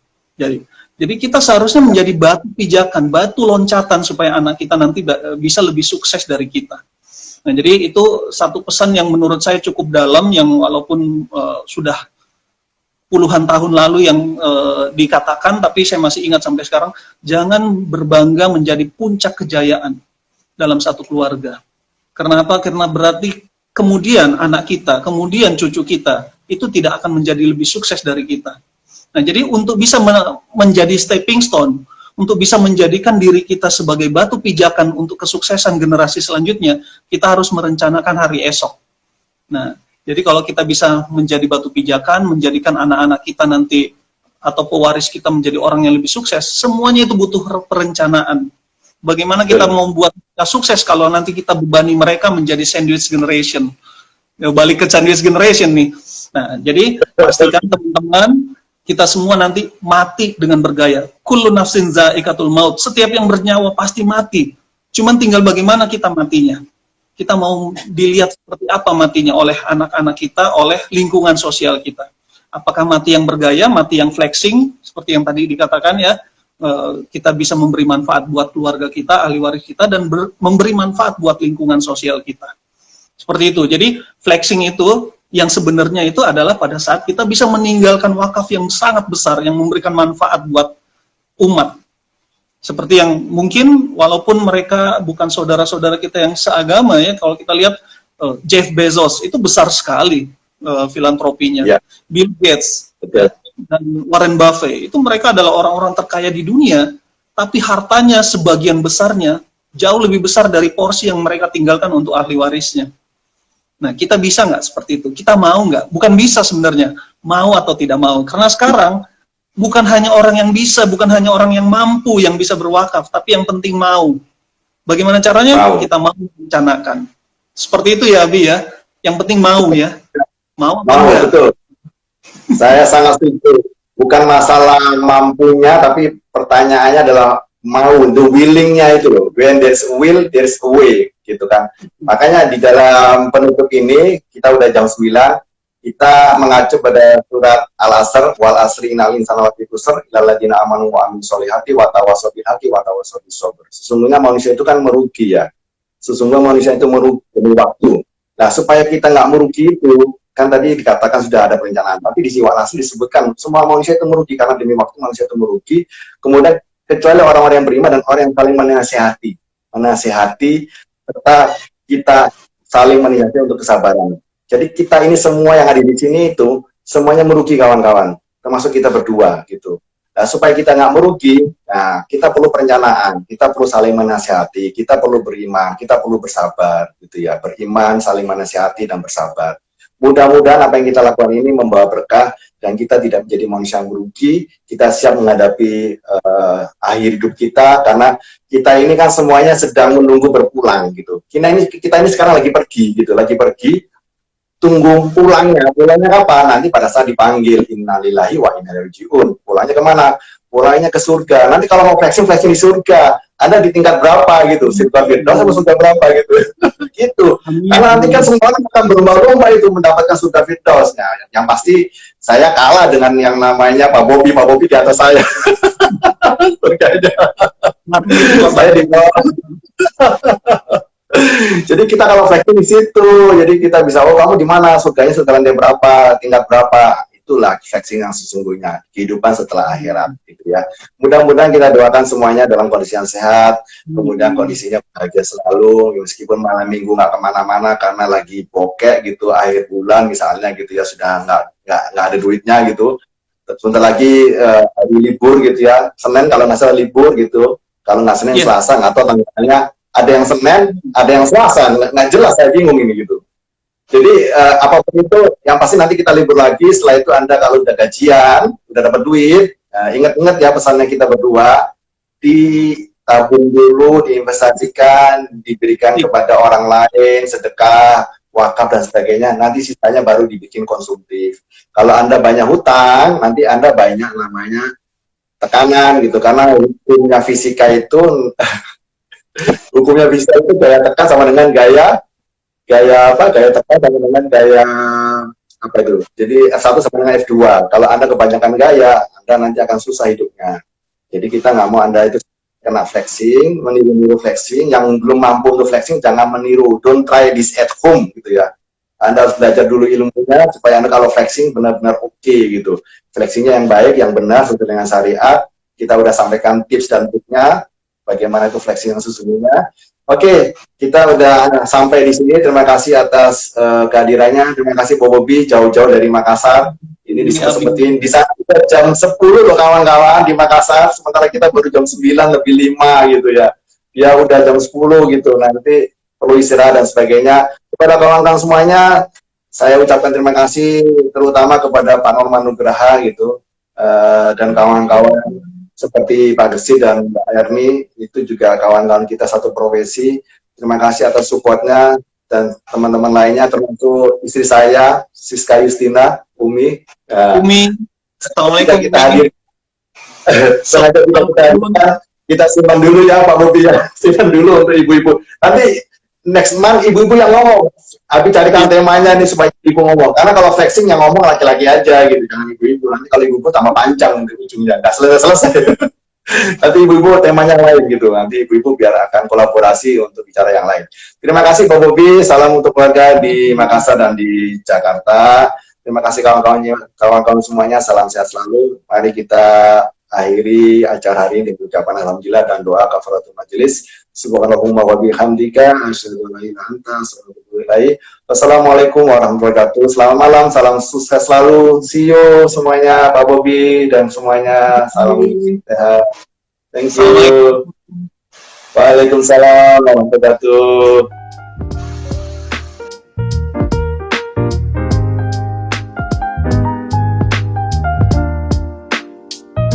Jadi kita seharusnya menjadi batu pijakan, batu loncatan supaya anak kita nanti bisa lebih sukses dari kita. Nah, jadi itu satu pesan yang menurut saya cukup dalam, yang walaupun sudah puluhan tahun lalu yang dikatakan, tapi saya masih ingat sampai sekarang, jangan berbangga menjadi puncak kejayaan dalam satu keluarga. Karena apa? Karena berarti kemudian anak kita, kemudian cucu kita, itu tidak akan menjadi lebih sukses dari kita. Nah, jadi untuk bisa menjadi stepping stone, untuk bisa menjadikan diri kita sebagai batu pijakan untuk kesuksesan generasi selanjutnya, kita harus merencanakan hari esok. Nah, jadi kalau kita bisa menjadi batu pijakan, menjadikan anak-anak kita nanti, atau pewaris kita menjadi orang yang lebih sukses, semuanya itu butuh perencanaan. Bagaimana kita membuat kita sukses kalau nanti kita bebani mereka menjadi sandwich generation. Ya, balik ke sandwich generation nih. Nah, jadi pastikan teman-teman, kita semua nanti mati dengan bergaya. Kullu nafsin za'iqatul maut. Setiap yang bernyawa pasti mati. Cuman tinggal bagaimana kita matinya. Kita mau dilihat seperti apa matinya oleh anak-anak kita, oleh lingkungan sosial kita. Apakah mati yang bergaya, mati yang flexing, seperti yang tadi dikatakan ya, kita bisa memberi manfaat buat keluarga kita, ahli waris kita, dan memberi manfaat buat lingkungan sosial kita. Seperti itu. Jadi flexing itu yang sebenarnya itu adalah pada saat kita bisa meninggalkan wakaf yang sangat besar, yang memberikan manfaat buat umat. Seperti yang mungkin walaupun mereka bukan saudara-saudara kita yang seagama ya, kalau kita lihat Jeff Bezos itu besar sekali filantropinya, yeah. Bill Gates, okay. Dan Warren Buffett, itu mereka adalah orang-orang terkaya di dunia, tapi hartanya sebagian besarnya jauh lebih besar dari porsi yang mereka tinggalkan untuk ahli warisnya. Nah, kita bisa nggak seperti itu? Kita mau nggak? Bukan bisa sebenarnya, mau atau tidak mau. Karena sekarang bukan hanya orang yang bisa, bukan hanya orang yang mampu yang bisa berwakaf, tapi yang penting mau. Bagaimana caranya? Mau. Kita mau merencanakan. Seperti itu ya, Abi ya. Yang penting mau ya. Mau betul. Saya sangat setuju. Bukan masalah mampunya, tapi pertanyaannya adalah mau, the willing-nya itu loh. When there's a will, there's a way, gitu kan. Makanya di dalam penutup ini, kita udah jam 9, kita mengacu pada surat Al-Asr, wal asri innal insana lafi khusr illal ladzina amanu wa amilus sholihati wa tawassaw bil haqqi wa tawassaw bis sabr. Sesungguhnya manusia itu kan merugi ya. Sesungguhnya manusia itu merugi demi waktu. Nah, supaya kita nggak merugi itu, kan tadi dikatakan sudah ada perencanaan, tapi di Wal Asr disebutkan semua manusia itu merugi karena demi waktu manusia itu merugi. Kemudian kecuali orang-orang yang beriman dan orang yang saling menasihati serta kita saling menasihati untuk kesabaran. Jadi kita ini semua yang ada di sini itu semuanya merugi kawan-kawan, termasuk kita berdua gitu. Nah, supaya kita nggak merugi, nah kita perlu perencanaan, kita perlu saling menasihati, kita perlu beriman, kita perlu bersabar gitu ya, beriman, saling menasihati dan bersabar. Mudah-mudahan apa yang kita lakukan ini membawa berkah dan kita tidak menjadi manusia yang merugi. Kita siap menghadapi akhir hidup kita karena kita ini kan semuanya sedang menunggu berpulang gitu. Kita ini sekarang lagi pergi gitu, lagi pergi. Tunggu pulangnya kapan? Nanti pada saat dipanggil innalillahi wa inna ilaihi raji'un. Pulangnya kemana? Pulangnya ke surga. Nanti kalau mau flexing di surga. Anda di tingkat berapa gitu? Surga Firdaus atau surga berapa gitu? Gitu. Karena nanti kan semua orang akan berlomba-lomba itu mendapatkan surga Firdaus. Nah, yang pasti saya kalah dengan yang namanya Pak Bobi di atas saya. Surganya. Saya di bawah. Jadi kita kalau flexing di situ, jadi kita bisa, oh kamu di mana, surganya surga lantai berapa, tingkat berapa, itulah flexing yang sesungguhnya, kehidupan setelah akhirat, gitu ya. Mudah-mudahan kita doakan semuanya dalam kondisi yang sehat, kemudian kondisinya bahagia selalu, meskipun malam minggu nggak kemana-mana karena lagi bokek gitu, akhir bulan misalnya gitu ya, sudah nggak ada duitnya gitu. Sebentar lagi hari libur gitu ya, Senin kalau nggak salah libur gitu, kalau nggak Senin Selasa nggak tahu tanggalnya. Ada yang Senin, ada yang Selasa, nggak jelas, saya bingung ini gitu. Jadi apapun itu, yang pasti nanti kita libur lagi. Setelah itu Anda kalau udah gajian, udah dapat duit, ingat-ingat ya pesannya kita berdua, ditabung dulu, diinvestasikan, diberikan kepada orang lain, sedekah, wakaf dan sebagainya. Nanti sisanya baru dibikin konsumtif. Kalau Anda banyak hutang, nanti Anda banyak namanya tekanan gitu, karena hukumnya fisika itu hukumnya bisa itu gaya tekan sama dengan gaya tekan sama dengan gaya apa itu. Jadi F1 sama dengan F2. Kalau Anda kebanyakan gaya, Anda nanti akan susah hidupnya. Jadi kita nggak mau Anda itu kena flexing, meniru flexing. Yang belum mampu untuk flexing jangan meniru. Don't try this at home gitu ya. Anda harus belajar dulu ilmunya supaya Anda kalau flexing benar-benar oke gitu. Flexingnya yang baik, yang benar sesuai dengan syariat. Kita udah sampaikan tips dan triknya. Bagaimana itu flexing yang sesungguhnya. Oke, kita udah sampai di sini. Terima kasih atas kehadirannya. Terima kasih Bobi jauh-jauh dari Makassar. Ini diskusi seperti ini. Di sana kita jam 10 loh kawan-kawan di Makassar. Sementara kita baru jam 9 lebih 5 gitu ya. Dia udah jam 10 gitu. Nanti perlu istirahat dan sebagainya. Kepada kawan-kawan semuanya, saya ucapkan terima kasih terutama kepada Pak Norman Nugraha gitu dan kawan-kawan seperti Pak Gesi dan Mbak Erni, itu juga kawan-kawan kita satu profesi. Terima kasih atas supportnya dan teman-teman lainnya, termasuk istri saya, Siska Justina, Umi. Assalamualaikum. Kita hadir. Sengaja kita hadirkan kita simpan dulu ya Pak Bobi ya, simpan dulu untuk ibu-ibu. Nanti next month ibu-ibu yang ngomong. Abi carikan temanya nih supaya ibu ngomong. Karena kalau flexing yang ngomong laki-laki aja gitu, jangan ibu-ibu. Nanti kalau ibu-ibu tambah panjang nanti ujungnya, nggak selesai-selesai. Nanti ibu-ibu temanya lain gitu. Nanti ibu-ibu biar akan kolaborasi untuk bicara yang lain. Terima kasih Pak Bobi. Salam untuk keluarga di Makassar dan di Jakarta. Terima kasih kawan-kawan semuanya. Salam sehat selalu. Mari kita akhiri acara hari ini dengan ucapan alhamdulillah dan doa kafaratul majelis. Subhanallahumma wa bihamdika asyhadu an la ilaha illa anta astaghfiruka wa atubu ilaik. Wassalamualaikum warahmatullahi wabarakatuh. Selamat malam, salam sukses selalu. See you semuanya, Pak Bobi dan semuanya. Salam sehat. Thank you. Waalaikumsalam warahmatullahi wabarakatuh.